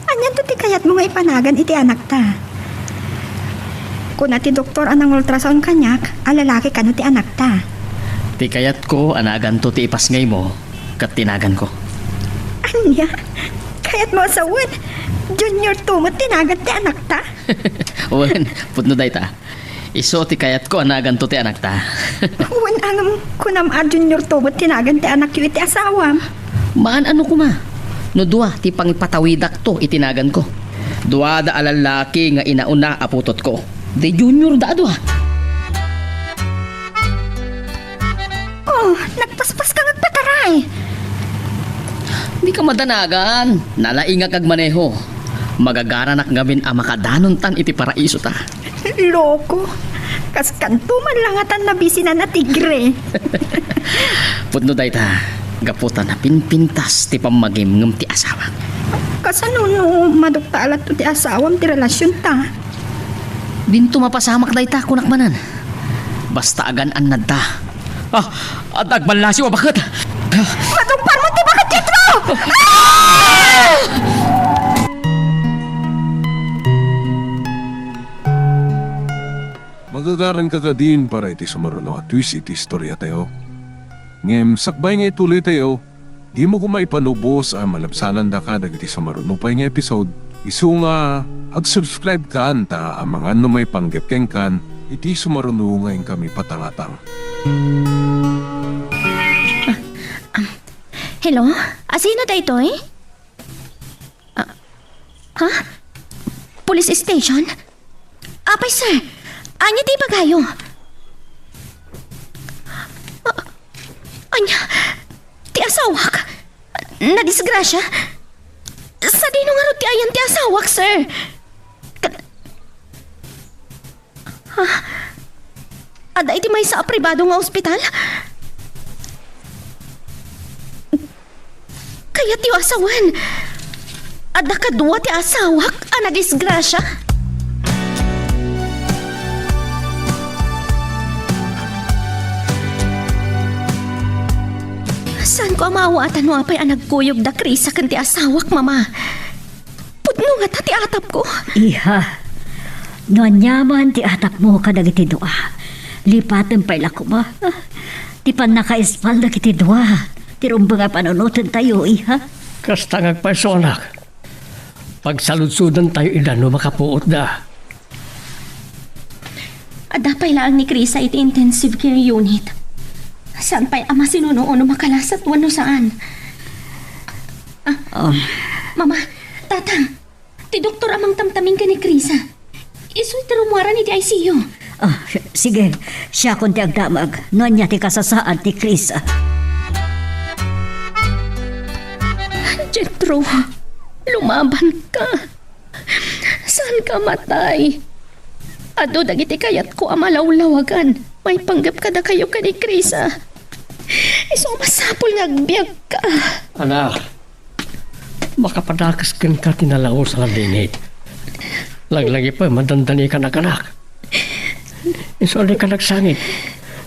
Anyan to ti kayat mo nga ipanagan iti anak ta. Kuna ti doktor anang ultrasound kanyak, alalaki ka no ti anak ta. Ti kayat ko anagan to ti ipasngay mo, kat tinagan ko. Anya? Kayat mo asawad. Junior tumot tinagan ti anak ta. Wen, putno day ta. Iso ti kayat ko anagan to ti anak ta. Huwag ang kunam a junior tumot tinagan ti anak yu iti asawam. Maan ano ko ma? No dua ti pangipatawidak to itinagan ko. Dua da alalaki nga inauna aputot ko. De junior da dua. Oh, nagpaspas ka ngagpataray. Di ka madanagan. Nalainga kag maneho. Magagaranak ngamin ang makadanon tan iti paraiso ta. Loko. Kas kanto man langatan na bisina na tigre. Putno day ta. Gaputan na pinpintas ti pamagimngem ti asawa. Kasano no, madukta alat to ti asawam ti relasyon ta. Dinto mapasamak day ta kunak manan. Basta agan annad ta. At agbalasi wa bakit? Madugpar mo ti bakit Jetro! Magagaran ka ka din para iti sumaruno at twist iti istorya tayo. Ngem sakbay nga ituloy tayo, di mo kumaipanubos ang malabsanan da ka dagiti sumaruno pa nga episode. Isu nga ag-subscribe ka anta ang mga ano may panggepkeng kan, iti sumaruno ngayon kami patangatang. Hello? Sino da ito eh? Ha? Police station? Apay sir, anya di bagayo? Anya, ti asawak? Nadisgrasya? Sa dino nga ro ti ayan ti asawak, sir? Ada iti may sa pribado nga ospital? Kaya ti asawan. Ada kadua ti asawak ana disgrasya. Saan ko amawatan mo apay ang nagkuyog da krisa kan ti asawak, mama? Putno nga ta ti atap ko. Iha, Noan yaman ti atap mo kadag iti dua. Lipaten pa ila ko ba? Ti pan nakaispal na kiti dua. Ti rumbang nga panunutan tayo iha. Kasta ngagpaiso anak. Pagsaludsudan tayo ilan no makapuot da. Adapay lang ni Krisa iti intensive care unit. Saan pa'y ama sinuno no makalasat wano saan? Mama, tatang, ti doktor amang tamtaming ka ni Krisa. Isu'y tarumwaran ni di ICU. Sige, siya kung ti agdamag. Noan niya ti kasasaan ti Krisa. Jetro, lumaban ka. Saan ka matay? Ado dagiti kayat ko amalawlawagan. May panggap ka na kayo ka ni Krisa. Iso masapol nga agbyag ka. Anak, makapadakas kan ka tinalao sa dinit. Laglagi pa, madandani ka anak. Iso ka nagsangit.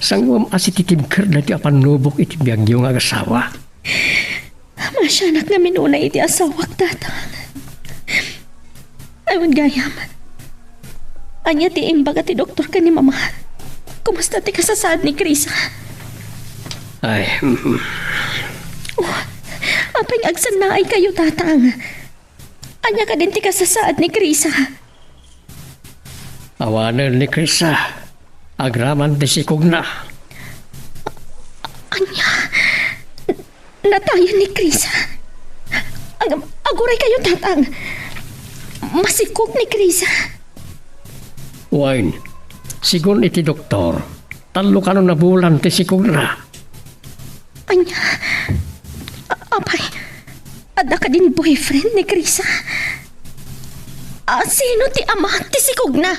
Sangwam asititib kar na ti apan nubok iti biyag yung agasawa. Masyanak nga minuna iti asawak tatang. Ayun gayam. Anya ti imbaga ti doktor ka ni mama. Kumusta ti kasasaad ni Krisa? Ay, Apay agsan na ay kayo tatang. Anya ka din ti kasasaad ni Krisa. awanan ni Krisa. Agraman ti sikog na. Anya, natayan ni Krisa. Aguray kayo tatang. Masikog ni Krisa. Wine, sigon iti doktor. Talo ka na bulan ti sikog na. Anya, apay, ada ka din boyfriend ni Krisa. Sino ti ama ti sikog na?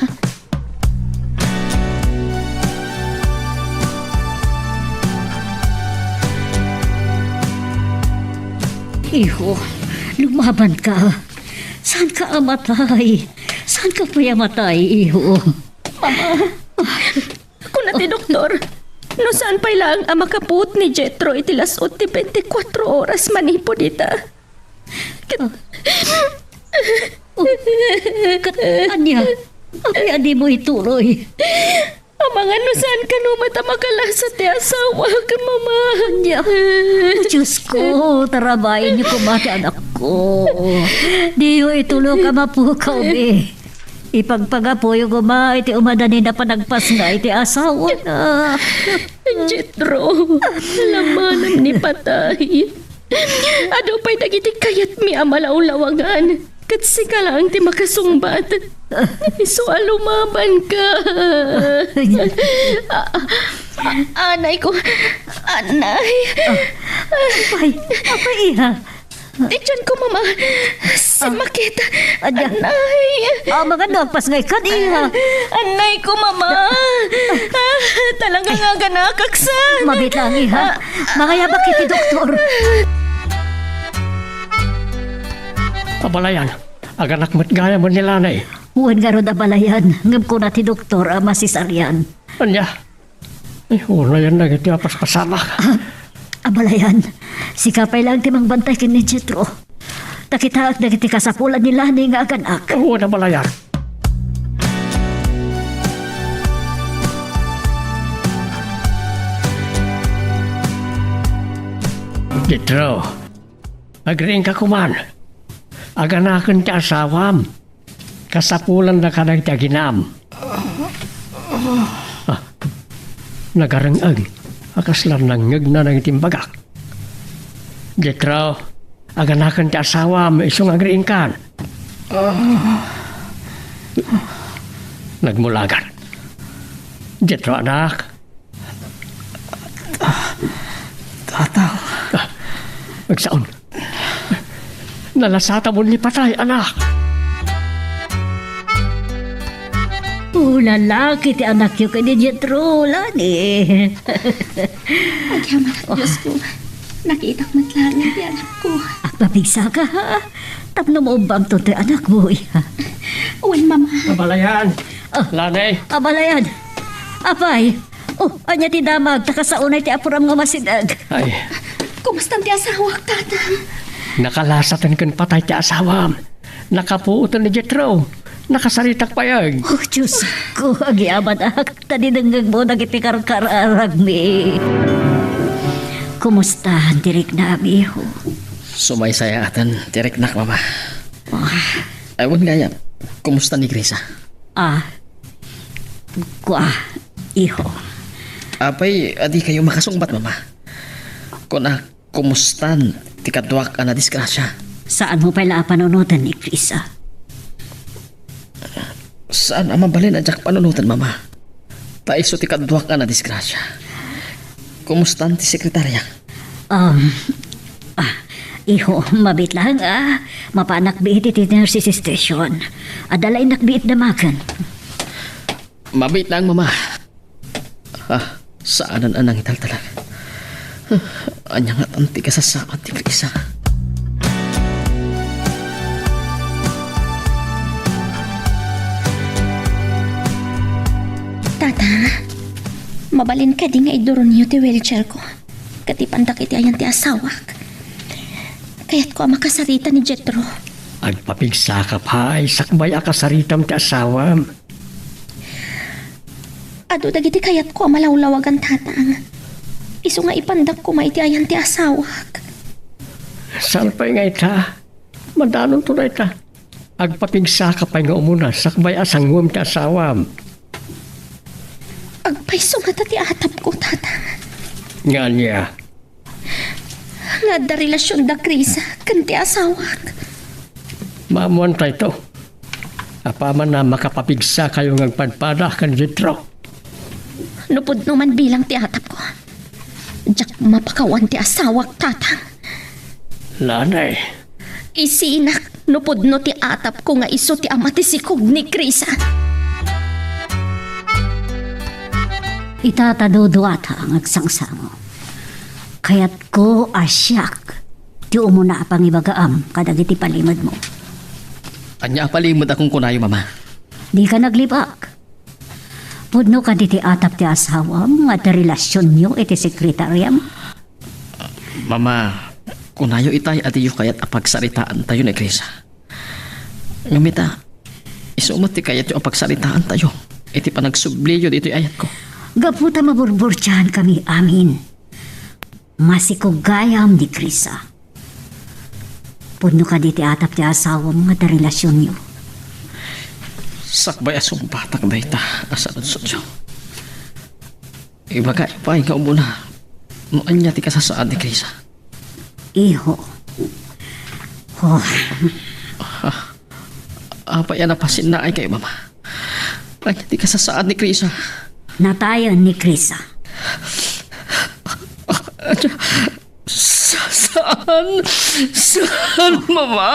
Iho, lumaban ka. Saan ka amatay? Saan ka payamatay, iho? Ako na ti doktor. No saan pa lang ang makaput ni Jetro iti lasot ti 24 oras manipo dita. Anya, apay adi mo ituloy. Ang mga no saan ka no mata makalasat ti asawa ka mama. Anya, Diyos ko, tarabayin niyo kumati anak ko. Di ho itulo ka mapukaw, be. Ipagpagapoy ko ma, iti umadani na panagpas nga, iti asawa na. Jetro, lamanam ni patay. Ado pa'y dagiti kayat mi amalaw-lawangan. Katsi ka lang ti makasungbat. Iso alumaban ka. Anay ko, anay. Apay iha. Diyan ko mama, sumakit. Anya. Anay. Mga nagpas ngay ka, iha. Anay ko mama. Talaga nga ganakaksan. Mabit lang iha. Mga yabak iti doktor. Abalayan, aganak mo't gaya mo nila na eh. Huwag nga ron abalayan. Ngam ko na ti doktor, ama si Sarian. Anya, ay una yan na iti apas kasama. Abalayan, si kapay lang timang bantay kin ni Jetro. Takitaak na kiti kasapulan nila ni nga aganak. Oo na balayan. Jetro, agring ka kuman. Aganakan ti asawam. Kasapulan na ka ng tiaginam. Nagarangag. Akaslan nangag na ng itimbagak. Jetro, aganakan ti asawam. Isong agriin kan. Nagmulagan. Jetro, anak. Tataw. Magsaon. Nalasata mo ni patay, anak. Lalaki ti anak yung kay ni Jetro, lani. Agyaman at Diyos ko. Nakita ko matlangan di anak ko. Papigsa ka ha. Tapno mo bang to ti anak mo iha. Uwan mama. Abalayan. Lanay. Abalayan. Apay. Anya ti damag. Taka sa unay ti apuram nga masidag. Ay, Kumusta ti asawa tatang? nakalasatan kan patay ti asawam. Nakapuutan ni Jetro. nakasaritak payag. Oh, Diyos ko, agiaman ak, taninangag mo nagiti karkararag mi. Kumusta ang tirik na amiho? Sumaysaya atan, tiriknak, mama. Ewan gaya, kumusta ni Krisa? Iho. Apay, adi kayo makasungbat, mama. Kuna, kumustan, tikadwak na disgrasya. Saan mo pala panunutan ni Krisa? Saan ang mabalin adyak panunutan, mama? Taiso tikadwak na disgrasya. Kumustan ti sekretarya? Iho, mabit lang mapanak biit iti nurses station. Adalay nakbiit damagan. Mabit lang, mama. Saanan anang italtalag? Anyang at anti kasasaan ti Krisa. Tata, mabalin ka di nga iduron niyo ti wheelchair ko. Katipandak iti ayan ti asawak. Kaya't ko makasarita ni Jetro. Agpapigsa ka pa, sakbay akasaritam ti asawam. Ado dagiti kayat ko malawlawagan tatang. Isu nga ipandak ko maiti ayan ti asawak. Saan pa nga ita? Madanon to na ita. Agpapigsa ka pa nga umuna, sakbay asangwam ti asawam. Agpaiso nga ti atap ko tatang. Nga niya. Nga da relasyon da Krisa kan ti asawak. Maamuan tayo to. Apaman na makapapigsa kayo ng padpada kan Jetro. Nupod naman bilang ti atap ko. Diyak mapakawan ti asawak tatang. Lanay. Isinak, nupod no ti atap ko nga iso ti ama ti sikog ni Krisa. Itataduduata ang agsangsango. Kaya't ko asyak. Di umuna pang ibagaam kadagiti palimad mo. Anya palimod akong kunayo, mama. Di ka naglibak. Pudno ka di ti atap ti asawam at relasyon nyo iti sekretariam. Mama, kunayo itay at iyo kayat apagsaritaan tayo ni Krisa. Ngamita, isumot ti kayat yung apagsaritaan tayo. Iti panagsubliyo dito ayat ko. Gaputa maburburtsahan kami amin. Masikugayam di Krisa. Pudno ka di ti atap ti asawam at relasyon nyo. Sakbay asong batak na ita asalad sotyo. Iba ka ipay ka umuna. Noon niya ti kasasaan ni Krisa. Iho. Oh, Apa yan napasin na ay kayo, mama. Kanya ti kasasaan ni Krisa. natayan ni Krisa. Saan, mama?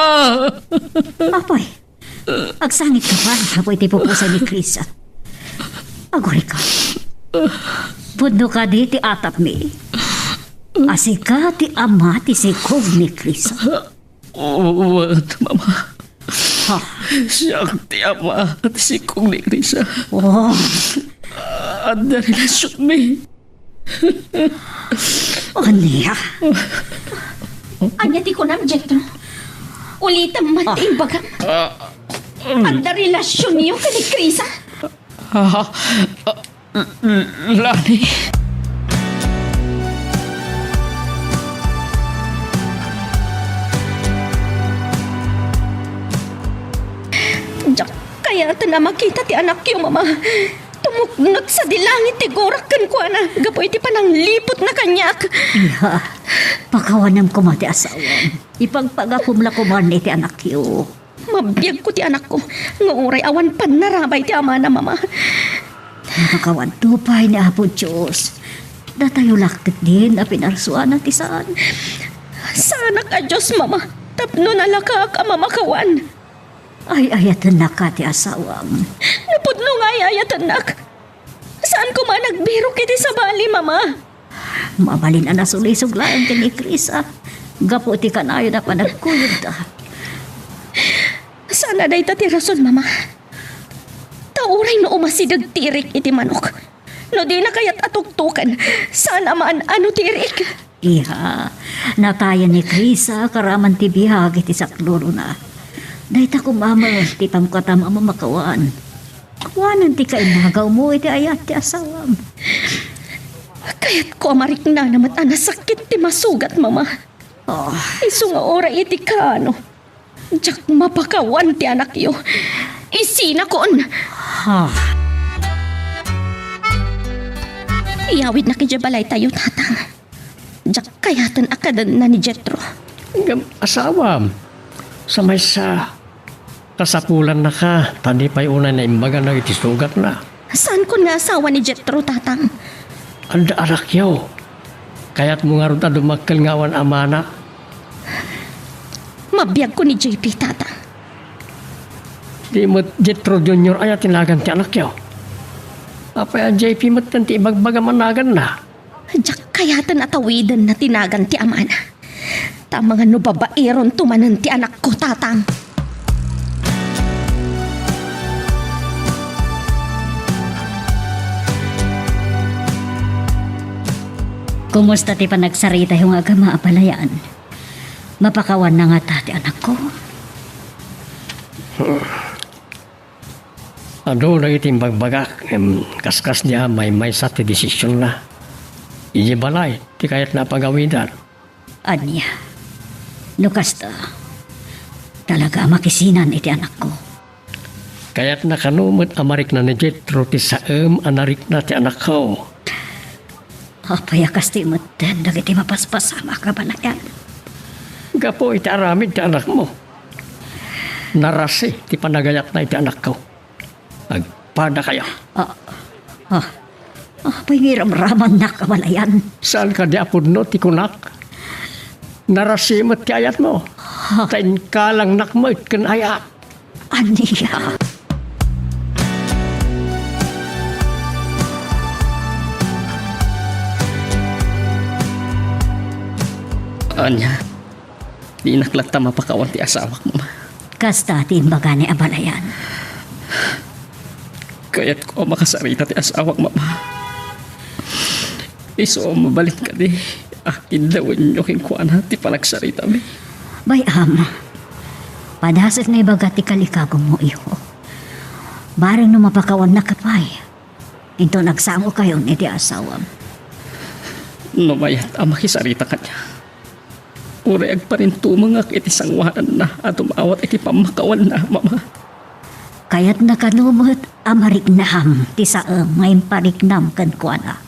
Apoy, agsangit ka pa. Apoy, ti pupusay ni Krisa. Agori ka. Pudno ka di ti atap mi. Asika ti ama ti sikog ni Krisa. Oo, mama. Ha? Siyang ti ama at sikong ni Krisa. Oh, Ang relasyon mi. aniya. Anya ti ko nam, Jetro. Ulitam man ti bagang. Ang da relasyon niyo ka ni Krisa. Lani. Diyak kaya ito na makita ti anak yung mama. Tumuknag sa dilangit ti gorak kan ko na. Gapoy ti panang lipot na kanyak. Iha, pakawanam ko mati asawam. Ipagpagakumla ko man iti anak yo. Mabiyag ko ti anak ko. Nga oray awan pan narabay ti ama na mama. Pakawan tupay ni Apo Diyos. Datayo lakit din na pinarsuan ti saan. Sana ka Diyos mama. Tapno nalaka ka mamakawan. Ay ayatan na ka ti asawam. Napudno nga ayayatan nak. Saan ko man nagbiro kiti sa bali mama? Mabalin na nasulisuglaan ti ni Krisa. Gapo ti kanayo na panagkuyod ta. Sana day ta ti rason mama. Tauray no umasidag tirik iti manok. No di na kayat atuktukan. Sana man ano tirik. Iha, natayan ni Krisa karaman ti bihag iti sakluro na. Dahil ta kumama, ti pamkatam ang mamakawaan. Kawanan ti kainagaw mo, iti ayat ti asawam. Kaya't ko amarik na naman sakit ti masugat, mama. Oh, Isu nga ora iti ka, ano. Diyak mapakawan ti anak yo. Isina kon. ha. Iyawid na kijabalay tayo, tatang. Diyak kayatan akadan na ni Jetro. Ngam asawam. Samay sa kasapulan na ka. Tadi pa'y unay na imbaga na iti sugat na. Saan kon nga asawa ni Jetro, tatang? Anda anak yaw. Kaya't mo nga rin dumakal ngawan amana. Mabiyag ko ni JP, tatang. Di mo Jetro Junior ay tinagan ti anak yaw. Apa ya JP mo tanti ibagbaga managan na. Diyak kayatan atawidan na tinagan ti amana. Tama nga no babairon tumanan ti anak ko, tatang. Kumusta ti panagsarita yung agama apalayan? Mapakawan na nga tati anak ko. Ado na iting bagbagak. Kaskas niya may sa ti desisyon na. Iji balay. Ti kayat na pagawidan. Anya, lukas ta. Talaga makisinan iti anak ko. Kaya't nakanumot amarik na ni Jetro ti saem anarik na ti anak ko. Apaya kasti meten dagiti mapaspasama ka balayan. Gapo iti aramid ti anak mo. Narasi ti panagayat na iti anak ko. Agpada kayo. Apay ngiramraman na kabalayan. Saan ka di apudno ti kunak? Narasimot ti ayat mo. Tain ka lang nakmoit ken ayat. Anya, Anya, di naklata mapakawan ti asawak mo. kasta ti imbaga ni abalayan. Kaya't ko makasarita ti asawak mama. Iso mabalik ka di. Akin dawin nyo kingkuan ti palagsarita mi. Bayam, padasat na ibaga ti kalikagong mo iho. Barang no mapakawan na kapay. Ito nagsango kayo ni ti asawam. Numayat ang makisarita kanya. Ureg pa rin tumangak iti sangwanan na at umawat iti pamakawan na, mama. Kaya't nakanumot amariknam ti saem ngayon pariknam kan kuana.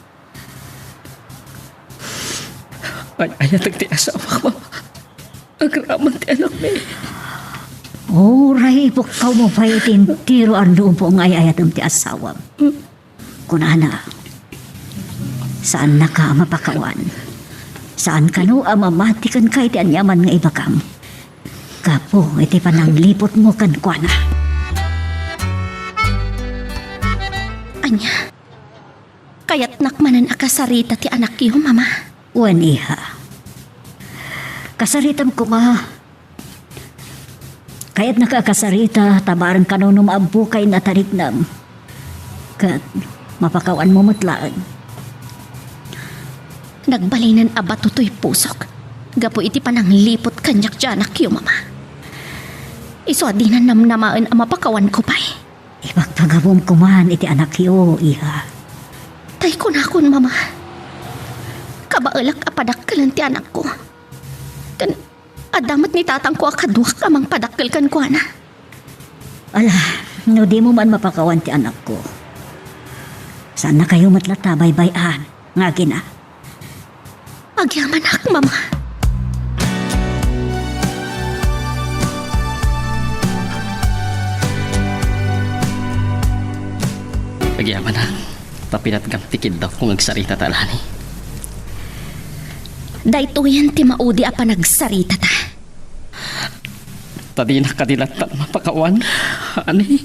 Ay ayatag ti asawa, mama. Agraman ti anak mi. Oray, bukaw mo pa itin tiro ang lupo ng ayayatam ti asawam. Kunana, saan na ka mapakawan? Saan ka no amamatikan ka iti anyaman nga ibakam? Kapo, iti pananglipot mo kan kuana. Anya, kaya't nakmanan akasarita ti anak iyo, mama. Wan iha. Kasaritam ko nga. Kaya't nakakasarita, tabarang ka no numabukay na tariknam. Kat mapakawan mo matlaan. Nagbalinan aba tutoy pusok. Gapo iti pananglipot kanyak janak yo, mama. Iso adinan namnamaan ang mapakawan ko pa'y. Ipagpagabom ko man iti anak yo, iha. Tay ko na kun, mama. Kabaalak apadakkalan ti anak ko. Kan, adamat ni tatang ko akaduak amang padakkel kan ko, ana. Ala, no di mo man mapakawan ti anak ko. Saan na kayo matlata bay-bayan? Nga gina. Agyaman ak, mama. Pagyaman na. Tapinat kang tikid daw kung agsarita talani. Dahito yan ti maudi apa nagsarita ta. Tadi na kadilatan mapakawan. Ani?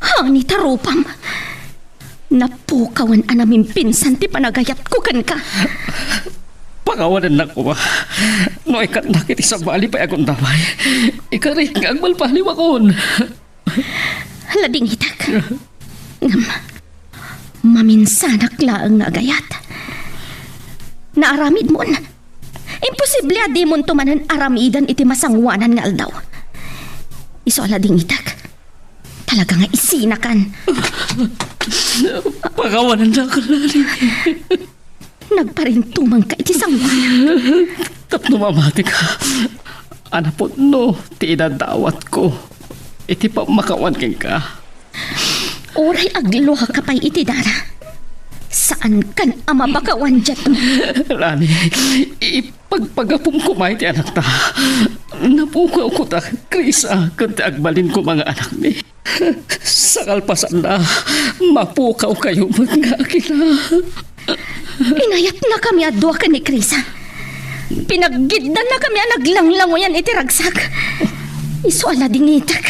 Hani tarupam. Napukawan anamin pinsan ti panagayat ko kan ka. Pakawanan na ko ba? No ikat nakit sa bali pa akong damay. Ikarit nga ang malpaliw akon. Lading hitak. Ngam, maminsanak laang nagayat. Naaramid mo na. Imposible di mo tumanan aramidan iti masangwanan nga aldaw. Iso alading itak. Talaga nga isinakan. Pagawanan na ka, Lani. Nagparintumang ka iti sangwa. Tapno mamati ka. Anak po, no, ti idadawat ko. Iti pa makawan ka. Oray agluha ka pa'y iti dara. Saan kan ama bakawan jet mo? Lani, ipagpagapong kumay ti anak ta. Napukaw ko ta, Krisa, kung agbalin ko mga anak ni. Sa kalpasan na, mapukaw kayo mga akila. Inayat na kami adwa ka ni Krisa. Pinaggiddan na kami naglanglangoyan iti ragsak. Iso alading itak.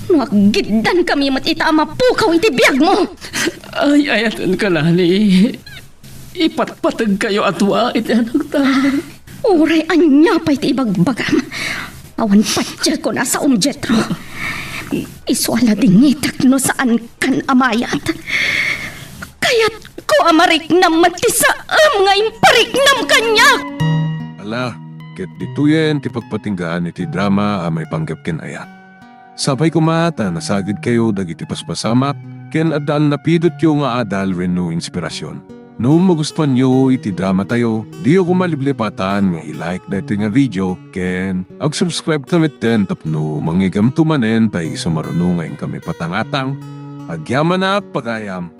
No agiddan kami matita mapukaw iti biyag mo. Ay, ayatan ka, Lani. Ipatpatag kayo atwa iti anak ta. Uray anya pa iti ibagbagam. Awan patya ko na sa Jetro. Iswala dingitak no saan kan amayat. Kaya't ko amarik na matisaam nga imparik nam kanya. Ala, ket dituyen ti pagpatinggaan iti drama a may panggap ken ayat. Sabay kumata nasagid kayo dagiti paspasamak ken adal napidot yo nga adal renno inspirasyon. No magustuhan nyo iti drama tayo, di ako maliblipatan nga i-like dito nga video ken ag-subscribe tamit ten tapno mangigam tumanen tayo sumarunungan kami patangatang agyaman na pagayam.